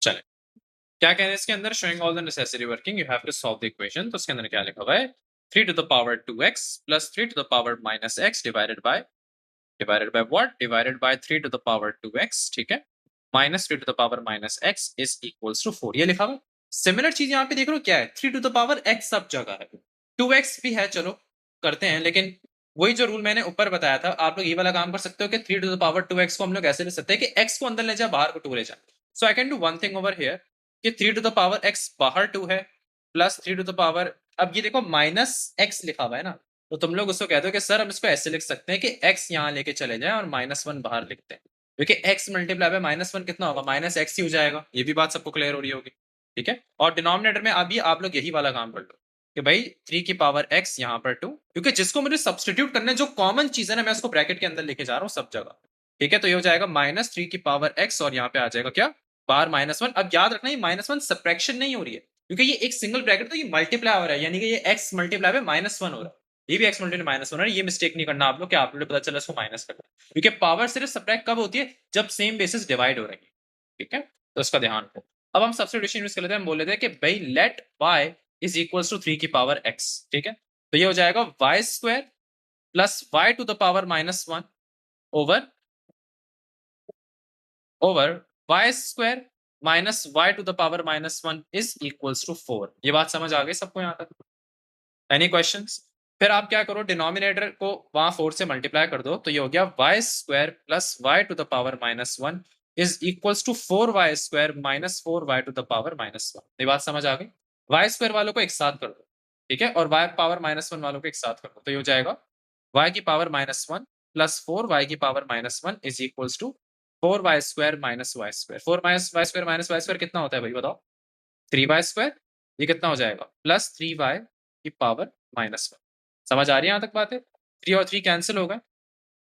चले, क्या कह रहे हैं इसके अंदर, showing all the necessary working you have to solve the equation. तो इसके अंदर क्या लिखा हुआ है, 3 to the power 2x plus 3 to the power minus x divided by what, divided by 3 to the power 2x। ठीक है, minus 3 to the power minus x is equals to 4, ये लिखा हुआ है। सिमिलर चीज यहाँ पे देख रहे हो क्या है, 3 टू द पावर x सब जगह है, 2x भी है, चलो करते हैं, लेकिन वही जो रूल मैंने ऊपर बताया था, आप लोग ये वाला काम कर सकते हो कि 3 टू द पावर 2x को हम लोग ऐसे ले सकते हैं कि x को अंदर ले जाए, बाहर को 2 ले जाए। So I can do one thing over here कि 3 टू द पावर x बाहर 2 है, प्लस 3 टू द पावर, अब ये देखो माइनस x लिखा हुआ है ना, तो तुम लोग उसको कह दो कि सर हम इसको ऐसे लिख सकते हैं कि x यहाँ लेके चले जाए और -1 बाहर लिखते हैं, क्योंकि x मल्टीप्लाई बाय -1 कितना होगा, -x ही हो जाएगा। ये भी बात सबको क्लियर हो रही होगी, ठीक है। और डिनोमिनेटर में अभी आप लोग यही वाला काम कर लो कि भाई 3 की पावर x यहाँ पर 2, क्योंकि जिसको मुझे सब्सटीट्यूट करना है, जो कॉमन चीज है ना, मैं उसको ब्रैकेट के अंदर लेके जा रहा हूँ सब जगह, ठीक है। तो ये हो जाएगा -3 की पावर x और यहाँ पे आ जाएगा क्या, बाहर -1। अब याद रखना ये -1 सब्ट्रैक्शन नहीं हो रही है, क्योंकि ये एक सिंगल ब्रैकेट, तो ये मल्टीप्लाई हो रहा है, यानी कि ये x मल्टीप्लाई में -1 हो रहा है, ये भी x मल्टीप्लाई -1 हो रहा है। ये मिस्टेक नहीं करना आप लोग कि आप लोग पता चला इसको माइनस करना, क्योंकि पावर सिर्फ सब्ट्रैक्ट कब होती है, जब सेम बेसिस डिवाइड हो रही है, ठीक है। तो उसका ध्यान रखो। अब हम सब्स्टिट्यूशन यूज कर लेते हैं, हम बोल लेते हैं कि भाई let y is equal to 3 की पावर x, ठीक है। तो ये हो जाएगा y square plus y to the power -1 over y square minus y to the power -1 is equals to 4। ये बात समझ आ गई सबको यहाँ तक? Any questions? फिर आप क्या करो, डिनोमिनेटर को वहां 4 से मल्टीप्लाई कर दो, तो ये हो गया y square plus y to the power -1 is equals to 4y square minus 4y to the power -1। ये बात समझ आ गई? y स्क्वायर वालों को एक साथ कर दो, ठीक है, और y पावर -1 वालों को एक साथ कर दो, तो ये हो जाएगा y की पावर -1 प्लस 4y की power -1 is equals to 4y square minus y square. 4 minus y square minus y square कितना होता है भाई बताओ? 3y square. ये कितना हो जाएगा, प्लस 3y की पावर -1। समझ आ रही है यहाँ तक बातें? 3 और 3 कैंसिल हो गए,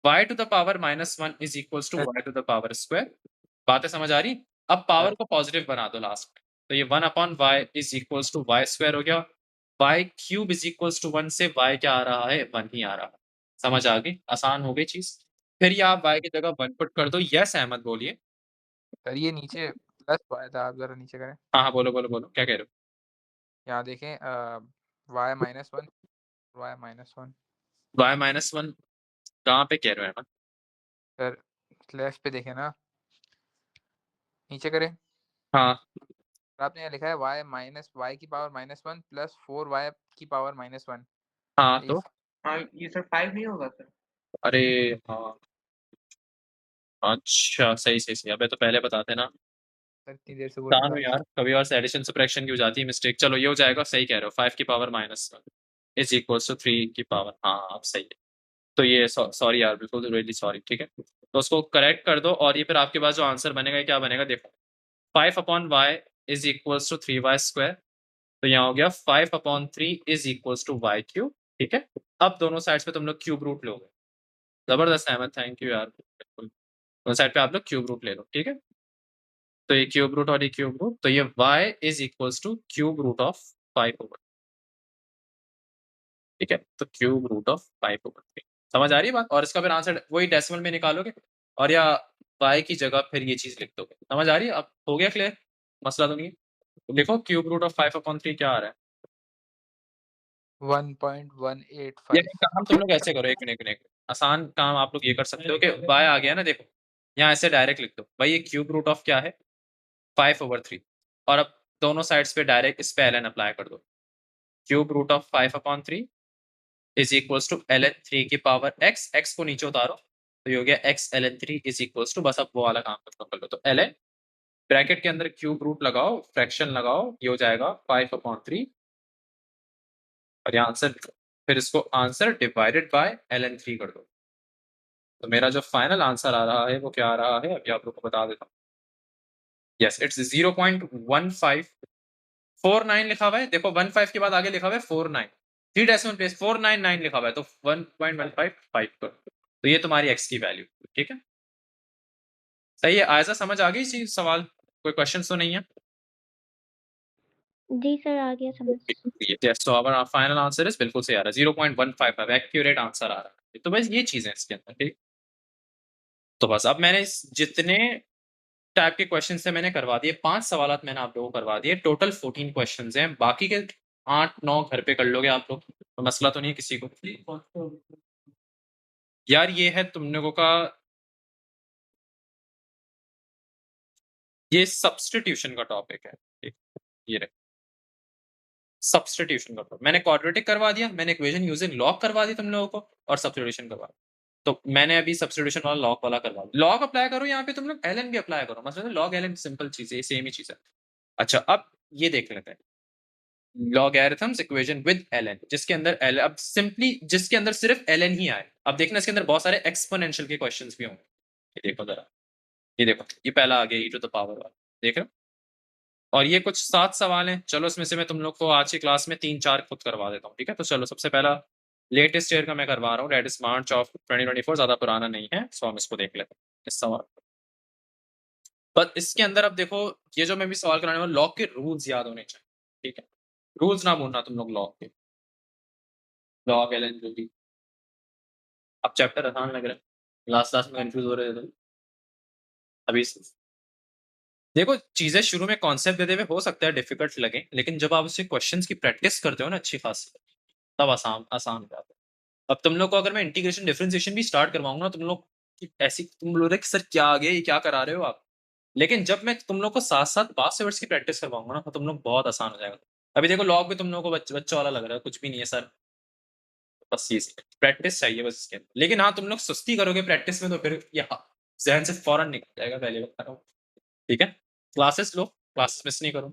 y to the power -1 is equals to y to the power square. बातें समझ आ रही? अब पावर को पॉजिटिव बना दो लास्ट में, तो ये 1 upon y is equals to y square हो गया, y cube is equals to 1 से y क्या आ रहा है, 1 ही आ रहा है। समझ आ गई? आसान हो गई चीज। फिर ये आप y की जगह 1 पुट कर दो। यस अहमद बोलिए। सर ये नीचे प्लस y था, आप जरा नीचे करें। हाँ हाँ बोलो बोलो बोलो, क्या कह रहे हो? यहाँ देखें y -1 y -1 y -1 कहाँ पे कह रहे हो अहमद? सर लेफ्ट पे देखें ना, नीचे करें। हाँ आपने यहाँ लिखा है y माइनस y की पावर -1 प्लस 4y की पावर -1। हाँ तो हाँ ये सर 5 नहीं होगा सर? अरे हाँ, अच्छा सही सही सही, अबे तो पहले बताते ना। सर इतनी देर से बोल जानो रहा यार, कभी और से एडिशन सब्ट्रैक्शन की हो जाती है मिस्टेक। चलो ये हो जाएगा, सही कह रहे हो, 5 की पावर -1 इज इक्वल्स टू 3 की पावर, हाँ आप सही है। तो ये सॉरी यार, बिल्कुल रियली सॉरी, ठीक है। तो उसको करेक्ट कर दो, और ये फिर आपके पास जो आंसर बनेगा ये क्या बनेगा देखो, 5 upon y is equals to 3y square. तो यहाँ हो गया 5 upon 3 is equals to y cube, ठीक है। अब दोनों साइड्स पे तुम लोग क्यूब रूट लोगे। जबरदस्त अहमद, थैंक यू यार, बिल्कुल दोनों साइड पे आप लोग क्यूब रूट ले लो, ठीक है। तो ये क्यूब रूट और ये क्यूब रूट, तो ये y is equals to cube root of 5 over, ठीक है। तो क्यूब रूट ऑफ 5 ओवर 3, समझ आ रही है बात? और इसका फिर आंसर वही डेसिमल में निकालोगे, और या y की जगह फिर ये चीज लिख दोगे। समझ आ रही है? अब हो गया क्लियर, मसला तो नहीं है। तो देखो क्यूब रूट ऑफ 5 अपॉन 3 क्या आ रहा है। है ये 1.185। काम तुम लोग ऐसे करो, एक मिनट एक मिनट, आसान काम आप लोग ये कर सकते हो कि y आ गया ना, देखो यहाँ ऐसे डायरेक्ट लिख दो भाई, ये क्यूब रूट ऑफ क्या है, 5 ओवर 3, और अब दोनों साइड्स पे डायरेक्ट इस पे ln अप्लाई कर दो। Cube root of 5 upon 3 is equals to ln 3 की पावर x को नीचे उतारो, तो ये हो गया x ln 3 is equals to, बस अब वो वाला काम कर लो, तो ln ब्रैकेट के अंदर क्यूब रूट लगाओ, फ्रैक्शन लगाओ, ये हो जाएगा 5 अपॉन 3, और ये आंसर, फिर इसको आंसर डिवाइडेड बाय ln 3 कर दो। तो मेरा जो फाइनल आंसर आ रहा है वो क्या आ रहा है, अभी आप लोग को बता देता हूँ। यस इट्स 0.1549 लिखा हुआ है, देखो 15 के बाद आगे लिखा हुआ है 49, 3 डेसिमल प्लेस 499 लिखा हुआ है, तो 1.155 करो, तो ये तुम्हारी x की वैल्यू, ठीक है। सही है, आयजा समझ आ गई इसी सवाल? कोई क्वेश्चन तो नहीं है? जी सर, आ गया समझ। यस, तो हमारा फाइनल आंसर इज बिल्कुल सही आ रहा है, 0.155 एक्यूरेट आंसर आ रहा है। तो बस ये चीजें इसके अंदर, ठीक। तो बस अब मैंने जितने टाइप के क्वेश्चन थे मैंने करवा दिए, 5 सवाल मैंने आप लोगों को करवा दिए, टोटल 14 क्वेश्चन हैं, बाकी के 8-9 घर पे कर लोगे आप लोग, तो मसला तो नहीं है किसी को। यार ये है तुम लोगों का, ये सब्स्टिट्यूशन का टॉपिक है, ठीक। ये रहे सब्स्टिट्यूशन कर दो। मैंने क्वाड्रेटिक करवा दिया, मैंने इक्वेशन यूजिंग लॉग करवा दी तुम लोगों को, और सब्स्टिट्यूशन करवा दिया। तो मैंने अभी सब्स्टिट्यूशन वाला लॉग वाला करवा दिया। लॉग अप्लाई करो यहाँ पे, तुम लोग ln भी अप्लाई करो, मतलब लॉग ln सिंपल चीज है, सेम ही चीज है। अच्छा अब ये देख लेते हैं लॉगरिथम्स इक्वेशन विद ln, जिसके अंदर l अब सिंपली जिसके अंदर सिर्फ ln ही आए। अब देखना इसके अंदर बहुत सारे एक्सपोनेंशियल के क्वेश्चंस भी होंगे। ये देखो जरा, ये देखो ये पहला आ गया e टू द पावर वाला, देख रहे हो। और ये कुछ 7 सवाल हैं, चलो इसमें से मैं तुम लोग को आज की क्लास में 3-4 खुद करवा देता हूँ, ठीक है। तो चलो सबसे पहला लेटेस्ट ईयर का मैं करवा रहा हूँ, दैट इज मार्च ऑफ 2024, ज्यादा पुराना नहीं है, सो हम इसको देख लेते हैं इस सवाल। पर इसके अंदर अब देखो, ये जो मैं भी सवाल कराने वाला, लॉग के रूल्स याद होने चाहिए, ठीक है। रूल्स ना भूलना तुम लोग लॉग के, लॉग ln जो भी। अब चैप्टर आसान लग रहा है, लास्ट क्लास में कंफ्यूज हो रहे थे अभी देखो चीजें शुरू में कॉन्सेप्ट देते हुए हो सकता है डिफिकल्ट लगे, लेकिन जब आप उससे क्वेश्चंस की प्रैक्टिस करते हो ना अच्छी खासी, तब आसान आसान हो जाता है। अब तुम लोग को अगर मैं इंटीग्रेशन डिफरेंशिएशन भी स्टार्ट करवाऊंगा, तुम लोग ऐसी तुम लोग सर क्या आ गया, ये क्या करा रहे हो आप, लेकिन जब मैं तुम लोग को साथ साथ पास्ट वर्ड्स की प्रैक्टिस करवाऊंगा ना, तो तुम लोग बहुत आसान हो जाएगा। अभी देखो लॉग भी तुम लोगों को बच्चा वाला लग रहा है, कुछ भी नहीं है सर, बस ये प्रैक्टिस चाहिए बस इसके अंदर। लेकिन हाँ तुम लोग सुस्ती करोगे प्रैक्टिस में, तो फिर यहाँ जहन से फौरन निकल जाएगा, पहले बता रहा हूँ, ठीक है। क्लासेस लो, क्लासेस मिस नहीं करो,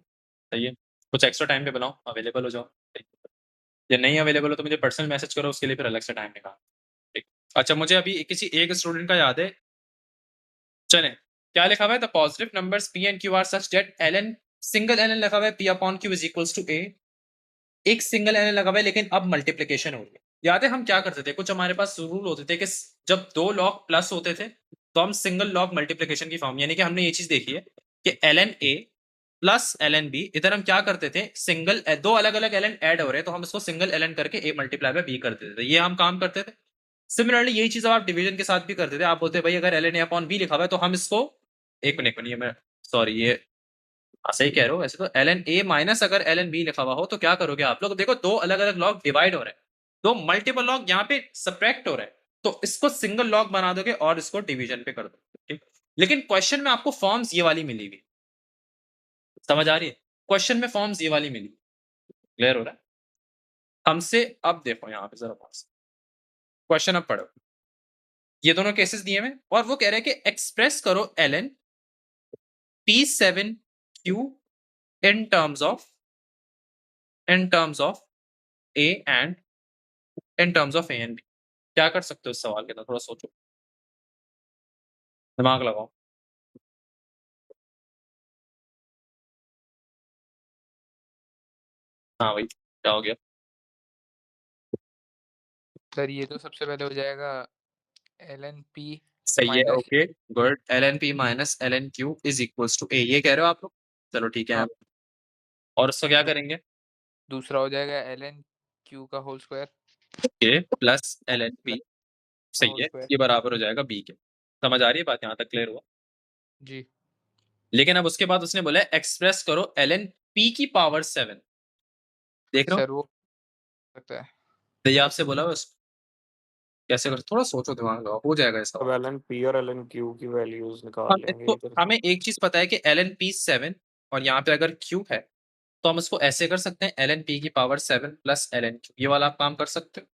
सही है। कुछ एक्स्ट्रा टाइम पे बनाओ, अवेलेबल हो जाओ, या नहीं अवेलेबल हो तो मुझे पर्सनल मैसेज करो, उसके लिए फिर अलग से टाइम निकालो, ठीक। अच्छा मुझे अभी किसी एक स्टूडेंट का याद है, चले क्या लिखा हुआ है, the positive numbers p and q are such that ln single ln लिखा हुआ है p upon q is equals to a, एक सिंगल ln लगा हुआ है, लेकिन अब मल्टीप्लिकेशन हो रही है। याद है हम क्या करते थे, कुछ हमारे पास रूल होते थे कि जब दो लॉग प्लस होते थे तो हम सिंगल लॉग मल्टीप्लिकेशन की फॉर्म, यानी कि हमने ये चीज देखी है कि ln a plus ln b, इधर हम क्या करते थे, सिंगल दो अलग अलग ln ऐड हो रहे हैं तो हम इसको सिंगल ln करके a मल्टीप्लाई बाय b कर देते थे, ये हम काम करते थे। सिमिलरली यही चीज आप डिवीजन के साथ भी करते थे, आप बोलते भाई अगर ln a अपॉन b लिखा हुआ है तो हम इसको एक मिनट ये मैं सॉरी ये सही कह रहे हो वैसे तो, ln a माइनस अगर ln b लिखा हुआ हो तो क्या करोगे आप लोग, देखो दो अलग अलग लॉग डिवाइड हो रहे हैं, दो मल्टीपल लॉग यहाँ पे सब्ट्रैक्ट हो रहे हैं, तो इसको सिंगल लॉग बना दोगे और इसको डिवीजन पे कर दो, ठीक। लेकिन क्वेश्चन में आपको फॉर्म्स ये वाली मिली हुई, समझ आ रही है, क्वेश्चन में फॉर्म्स ये वाली मिली, क्लियर हो रहा है हमसे। अब देखो यहाँ पे जरा क्वेश्चन अब पढ़ो, ये दोनों केसेस दिए हुए और वो कह रहे हैं कि एक्सप्रेस करो ln p7q in terms of a and in terms of a and b। क्या कर सकते हो इस सवाल के अंदर, थोड़ा सोचो, दिमाग लगाओ। हाँ भाई क्या हो गया, सर ये तो सबसे पहले हो जाएगा ln p सही है, minus okay good, ln p minus ln q is equals to a, ये कह रहे हो आप लोग, चलो ठीक है। हाँ। और उसको क्या करेंगे, दूसरा हो जाएगा ln q का होल स्क्वायर के प्लस ln p, सही होल है, स्क्वायर। ये बराबर हो जाएगा b के। समझ आ रही है बात, यहाँ तक क्लियर हुआ। जी लेकिन अब उसके बाद उसने बोला एक्सप्रेस करो ln p की पावर 7, देख रहे हो, सर वो सकता है। तो ये आपसे बोला बस कैसे कर, थोड़ा सोचो दिमाग लगाओ, हो जाएगा इसका। अब ln p और ln q की वैल्यूज निकाल हम लेंगे इसको, इधर से। हमें एक चीज पता है कि ln p 7 और यहाँ पे अगर q है तो हम इसको ऐसे कर सकते हैं ln p की पावर 7 प्लस ln q, ये वाला आप काम कर सकते हो।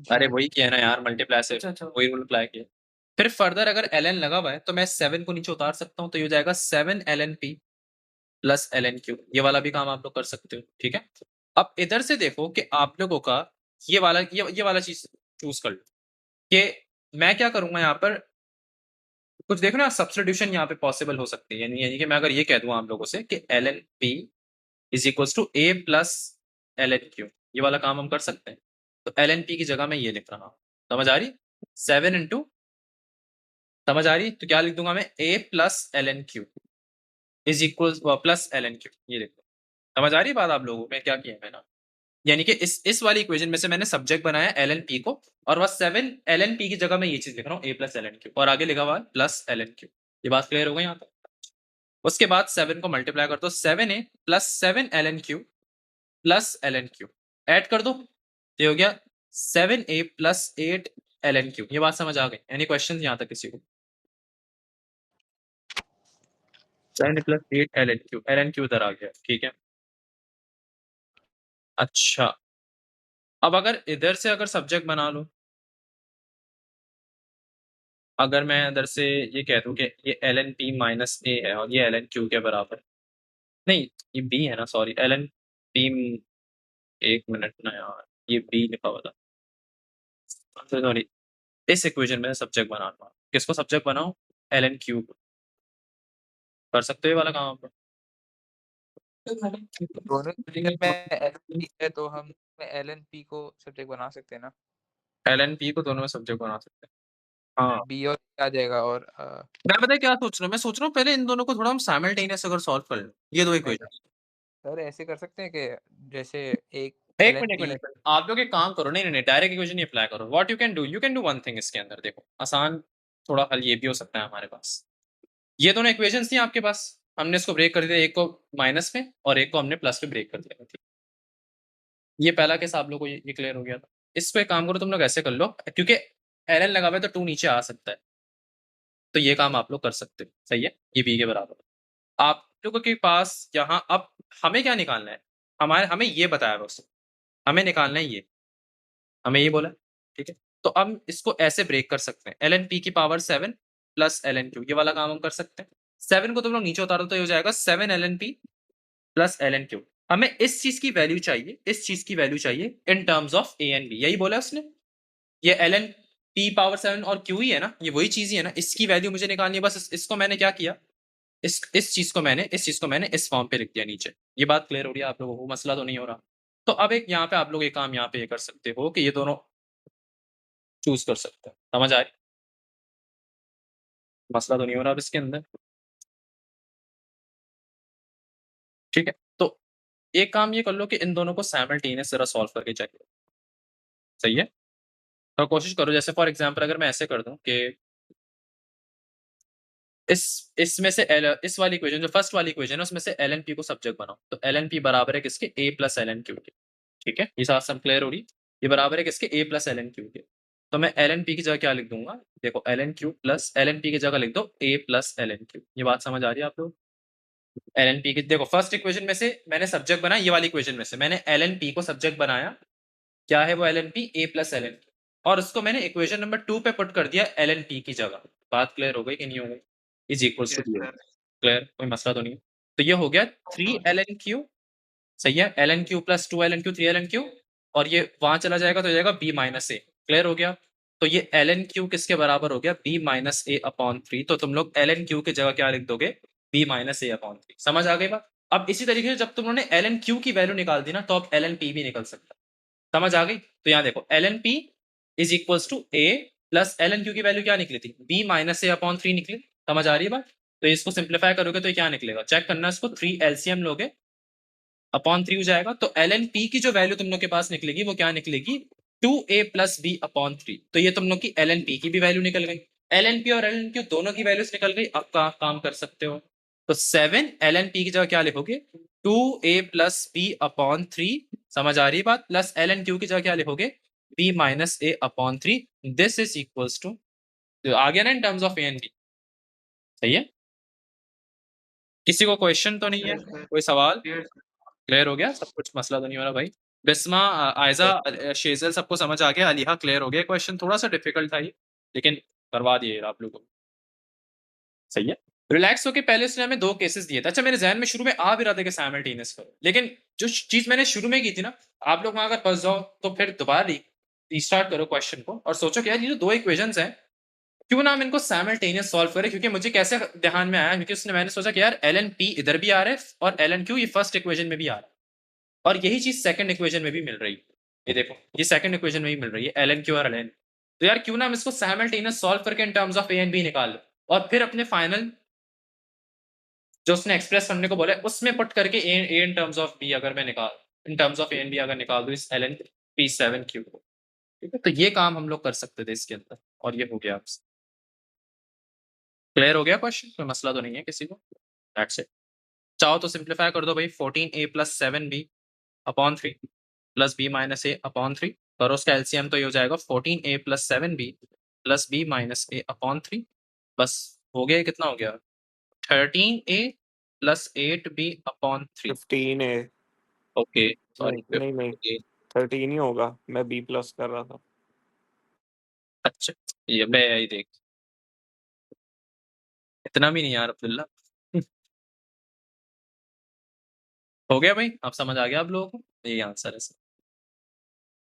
जी अरे हाँ। वही किया ना यार, मल्टीप्लाई से वही रूल अप्लाई किया। फिर फर्दर अगर ln लगा हुआ है तो मैं 7 को नीचे उतार सकता हूँ, तो ये हो जाएगा 7 ln p plus ln q, ये वाला भी काम आप लोग कर सकते हो, ठीक है। अब इधर से देखो कि आप लोगों का ये वाला चीज चूज कर लो कि मैं क्या करूंगा यहाँ पर, कुछ देखो ना सब्स्टिट्यूशन यहाँ पे पॉसिबल हो सकती है, यानी कि मैं अगर ये कह दूं आप लोगों से कि ln p is equals to a plus ln q, ये वाला काम हम कर सकते हैं। तो ln p की जगह मैं ये लिख रहा हूँ, समझ आ रही, 7 इंटू, समझ आ रही, तो क्या लिख दूंगा मैं a plus ln q is equal plus ln q, ये लिख दो। समझ आ रही बात आप लोगों में क्या किया मैंने, यानी कि इस वाली इक्वेशन में से मैंने सब्जेक्ट बनाया ln p को, और वह 7 ln p की जगह मैं ये चीज लिख रहा हूँ a प्लस ln q, और आगे लिखा हुआ है प्लस ln q। ये बात क्लियर हो गई यहाँ तक। उसके बाद 7 को मल्टीप्लाई कर दो, 7a plus 7 ln q plus ln q add कर दो, ये हो गया 7a प्लस 8 ln q। ये बात समझ आ गई, यानी क्वेश्चन यहाँ तक किसी को, 7 प्लस 8 एल एन क्यू इधर आ गया, ठीक है। अच्छा, अब अगर इधर से अगर सब्जेक्ट बना लो, अगर मैं इधर से ये कह दूं कि ये एल एन पी माइनस ए है और ये एल एन क्यू के बराबर, नहीं ये बी है ना, सॉरी एल एन पी, एक मिनट ना यार, ये बी लिखा हुआ था, सॉरी। इस इक्वेशन में सब्जेक्ट बना लो, किसको सब्जेक्ट बनाओ, एल एन क्यू को। कर सकते हो ये वाला काम आप? दोनों equation में LNP है तो हम LNP को सब्जेक्ट बना सकते हैं ना। एल एन पी को दोनों में सब्जेक्ट बना सकते हैं, हाँ। बी और A आ जाएगा और मैं पता है क्या सोच रहा हूँ, मैं सोच रहा हूँ पहले इन दोनों को थोड़ा हम साइमल्टेनियस अगर सॉल्व कर लें, ये दो इक्वेशन। सर ऐसे कर सकते हैं कि जैसे एक एक LNP मिनट, आप लोग एक काम करो, नहीं डायरेक्ट इक्वेशन नहीं अप्लाई करो। What you can do one thing इसके अंदर, देखो आसान थोड़ा हल ये भी हो सकता है हमारे पास। ये दोनों इक्वेशंस थी आपके पास, हमने इसको ब्रेक कर दिया, एक को माइनस में और एक को हमने प्लस में ब्रेक कर दिया, ठीक। ये पहला केस आप लोग को ये क्लियर हो गया था। इसको एक काम करो, तुम लोग ऐसे कर लो, क्योंकि एल एन लगा हुआ है तो 2 नीचे आ सकता है, तो ये काम आप लोग कर सकते हो, सही है। ये बी के बराबर है। आप लोगों के पास यहाँ अब हमें क्या निकालना है, हमें ये बताया हुआ उसने, हमें निकालना है ये, हमें ये बोला, ठीक है। तो अब इसको ऐसे ब्रेक कर सकते हैं, एल एन पी की power 7 plus L N Q, ये वाला काम हम कर सकते हैं। 7 को तुम लोग नीचे उतारो तो ये हो जाएगा 7 L N P plus L N Q. हमें इस चीज की वैल्यू चाहिए, इस चीज की वैल्यू चाहिए in terms of A and B, यही बोला उसने। ये एल एन पी पावर 7 और क्यू ही है ना, ये वही चीज ही है ना, इसकी वैल्यू मुझे निकालनी है। बस इसको मैंने क्या किया, इस चीज को मैंने इस फॉर्म पे लिख दिया नीचे। ये बात क्लियर हो रही है आप लोगों को, मसला तो नहीं हो रहा। तो अब एक यहाँ पे आप लोग एक काम यहाँ पे ये कर सकते हो कि ये दोनों चूज कर सकते हैं, समझ आए, मसला तो नहीं हो रहा अब इसके अंदर, ठीक है। तो एक काम ये कर लो कि इन दोनों को साइमल्टेनियस जरा सॉल्व करके चेक करो, सही है। तो कोशिश करो, जैसे फॉर एग्जांपल अगर मैं ऐसे कर दूं कि इसमें से इस वाली इक्वेशन जो फर्स्ट वाली इक्वेशन है उसमें से एल एन पी को सब्जेक्ट बनाओ, तो एल एन पी बराबर है किसके, ए प्लस एल एन क्यू के, ठीक है। ये साथ सब क्लियर हो रही, ये बराबर है किसके, ए प्लस एल एन क्यू के। तो मैं एल एन पी की जगह क्या लिख दूंगा, देखो L N Q plus L N P की जगह लिख दो A plus L N Q. ये बात समझ आ रही है आप लोग। एल एन पी की देखो फर्स्ट इक्वेशन में से मैंने सब्जेक्ट बनाया, ये वाली इक्वेशन में से मैंने एल एन पी को सब्जेक्ट बनाया, क्या है वो एल एन पी, ए प्लस एल एन, और उसको मैंने इक्वेशन नंबर 2 पे पुट कर दिया एल एन पी की जगह। बात क्लियर हो गई कि नहीं हो गई, is equals to Yes, sir. Clear, कोई मसला तो नहीं है। तो ये हो गया 3 एल एन क्यू, सही है, L N Q plus 2 L N Q 3 L N Q, और ये वहां चला जाएगा तो हो जाएगा बी माइनस ए, क्लियर हो गया। तो ये एल एन क्यू किसके बराबर हो गया, बी माइनस ए अपॉन 3। तो तुम लोग एल एन क्यू की जगह क्या लिख दोगे, बी माइनस ए अपॉन 3। समझ आ गई बात। अब इसी तरीके से जब तुमने एल एन क्यू की वैल्यू निकाल दी ना, तो अब एल एन पी भी निकल सकता है, समझ आ गई। तो यहाँ देखो L N P is equals to A plus L N Q की वैल्यू क्या निकली थी, बी माइनस ए अपॉन 3 निकली, समझ आ रही है बात। तो इसको सिंप्लीफाई करोगे तो ये क्या निकलेगा, चेक करना इसको, 3 एलसीएम लोगे अपॉन 3 हो जाएगा। तो एल एन पी की जो वैल्यू तुम लोग के पास निकलेगी वो क्या निकलेगी, 2a प्लस बी अपॉन 3। तो ये तुम लोग की एल एन पी की भी वैल्यू निकल गई, एल एन पी और एल एन क्यू दोनों की वैल्यूज निकल गई। अब काम कर सकते हो, तो 7 एल एन पी की जगह क्या लिखोगे, 2a प्लस बी अपॉन 3, समझ आ रही है बात, प्लस एल एन क्यू की जगह क्या लिखोगे, b minus a upon 3। This is equals to, आ गया ना in terms of A and b, सही है। किसी को क्वेश्चन तो नहीं है, Yes, sir. कोई सवाल, Yes, sir. क्लियर हो गया सब कुछ, मसला तो नहीं हो रहा भाई। बिस्मा, आयजा, शेजल सबको समझ आ गया, अलीहा क्लियर हो गया। क्वेश्चन थोड़ा सा डिफिकल्ट था ये, लेकिन करवा दिए आप लोगों को, सही है। रिलैक्स होके पहले उसने हमें 2 केसेस दिए थे। अच्छा मेरे जहन में शुरू में आ भी रहा था कि साइमल्टेनियस करो, लेकिन जो चीज मैंने शुरू में की थी ना, आप लोग वहां अगर फंस जाओ तो फिर दोबारा रीस्टार्ट करो क्वेश्चन को और सोचो कि यार ये जो 2 इक्वेशंस हैं, क्यों ना हम इनको साइमल्टेनियस सॉल्व करें। क्योंकि मुझे कैसे ध्यान में आया, क्योंकि मैंने सोचा कि यार एल एन पी इधर भी आ रहा है और एल एन क्यू ये फर्स्ट इक्वेशन में भी आ रहा है, और यही चीज सेकंड इक्वेशन में भी मिल रही है। ये देखो ये सेकंड इक्वेशन में भी मिल रही है एल एन क्यू और एल एन। तो यार क्यों ना हम इसको साइमल्टेनियस सॉल्व करके in terms of A and B निकाल लो, और फिर अपने फाइनल जो उसने एक्सप्रेस करने को बोला है उसमें पुट करके A in terms of B अगर मैं निकाल, in terms of A and B अगर निकाल दूं इस एल एन पी 7 क्यू को, ठीक है। तो ये काम हम लोग कर सकते थे इसके अंदर, और ये हो गया आपसे क्लियर हो गया क्वेश्चन, कोई मसला तो नहीं है किसी को, दैट्स इट। चाहो तो सिंप्लीफाई कर दो भाई, 14a plus 7b upon 3 plus b minus a upon 3, करो उसका एलसीएम तो ये हो जाएगा 14a plus 7b plus b minus a upon 3, बस हो गया, कितना हो गया 13a plus 8b upon 3. 15A okay sorry नहीं नहीं 13 ही होगा, मैं B प्लस कर रहा था। अच्छा ये मैं यही देख इतना भी नहीं यार अब्दुल्ला हो गया भाई, आप समझ आ गया आप लोगों को, यही आंसर है सर।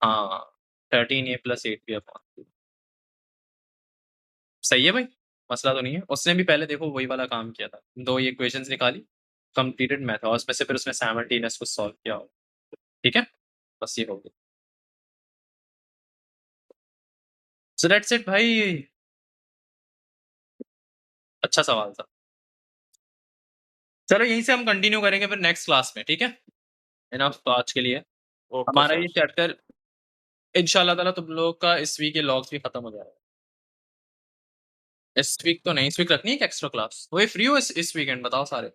हाँ 13a plus 8b upon 3 सही है भाई, मसला तो नहीं है। उसने भी पहले देखो वही वाला काम किया था, 2 इक्वेशंस निकाली, कंप्लीटेड मेथड और उसमें से फिर उसने साइमल्टेनियस को सॉल्व किया हो। ठीक है, बस ये हो गया। सो दैट्स इट भाई, अच्छा सवाल था। चलो यहीं से हम कंटिन्यू करेंगे फिर नेक्स्ट क्लास में, ठीक है। इनफ तो आज के लिए ओके हमारा सर। ये चैप्टर इंशाल्लाह ताला तुम लोग का इस वीक के लॉग्स भी खत्म हो जाएगा। इस वीक तो नहीं, इस वीक रखनी है एक्स्ट्रा क्लास। वही फ्री हो इस वीकेंड, बताओ सारे।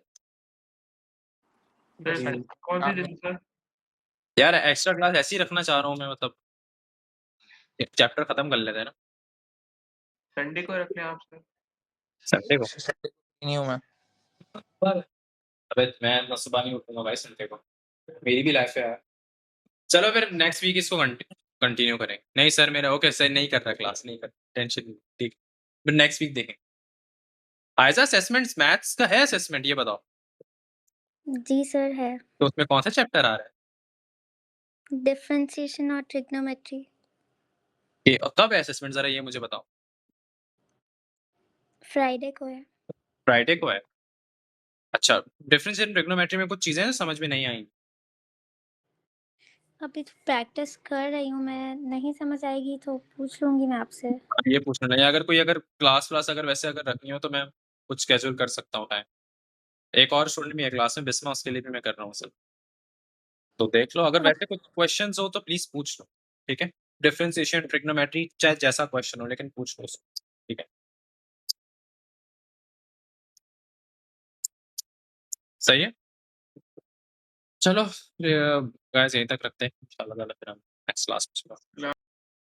सर जी कौन से दिन सर? यार एक्स्ट्रा क्लास ऐसे ही रखना चाह रहा हूँ मैं, मतलब चैप्टर खत्म कर लेते हैं ना संडे को रख लें आप सर। संडे को। न्यू में अबे मैं सुबह नहीं उठूंगा भाई संडे को, मेरी भी लाइफ है यार। चलो फिर नेक्स्ट वीक इसको कंटिन्यू करें। नहीं सर मेरा ओके सर नहीं कर रहा क्लास, नहीं कर टेंशन नहीं, ठीक। फिर नेक्स्ट वीक देखें। आयजा असेसमेंट्स मैथ्स का है असेसमेंट, ये बताओ जी सर है। तो उसमें कौन सा चैप्टर आ रहा है? डिफरेंशिएशन और ट्रिग्नोमेट्री। ये कब है असेसमेंट, जरा ये मुझे बताओ। फ्राइडे को है। फ्राइडे को है। अच्छा, डिफरेंशिएशन ट्रिग्नोमेट्री में कुछ चीजें हैं जो समझ में नहीं आई। अभी तो प्रैक्टिस कर रही हूँ मैं, नहीं समझ आएगी तो पूछ लूंगी मैं आपसे। ये पूछना नहीं, अगर कोई अगर क्लास व्लास अगर वैसे अगर रखनी हो तो मैं कुछ स्केड्यूल कर सकता हूँ टाइम। एक और स्टूडेंट भी है क्लास में बिस्मा, उसके लिए भी मैं कर रहा हूँ सर। तो देख लो, अगर वैसे कुछ क्वेश्चंस हो तो प्लीज पूछ लो, ठीक है। डिफरेंशिएशन ट्रिग्नोमेट्री चाहे जैसा क्वेश्चन हो लेकिन पूछ लो उसको, ठीक है। सही है, चलो गाइस यहीं तक रखते हैं इंशाल्लाह ताला, फिर हम नेक्स्ट क्लास में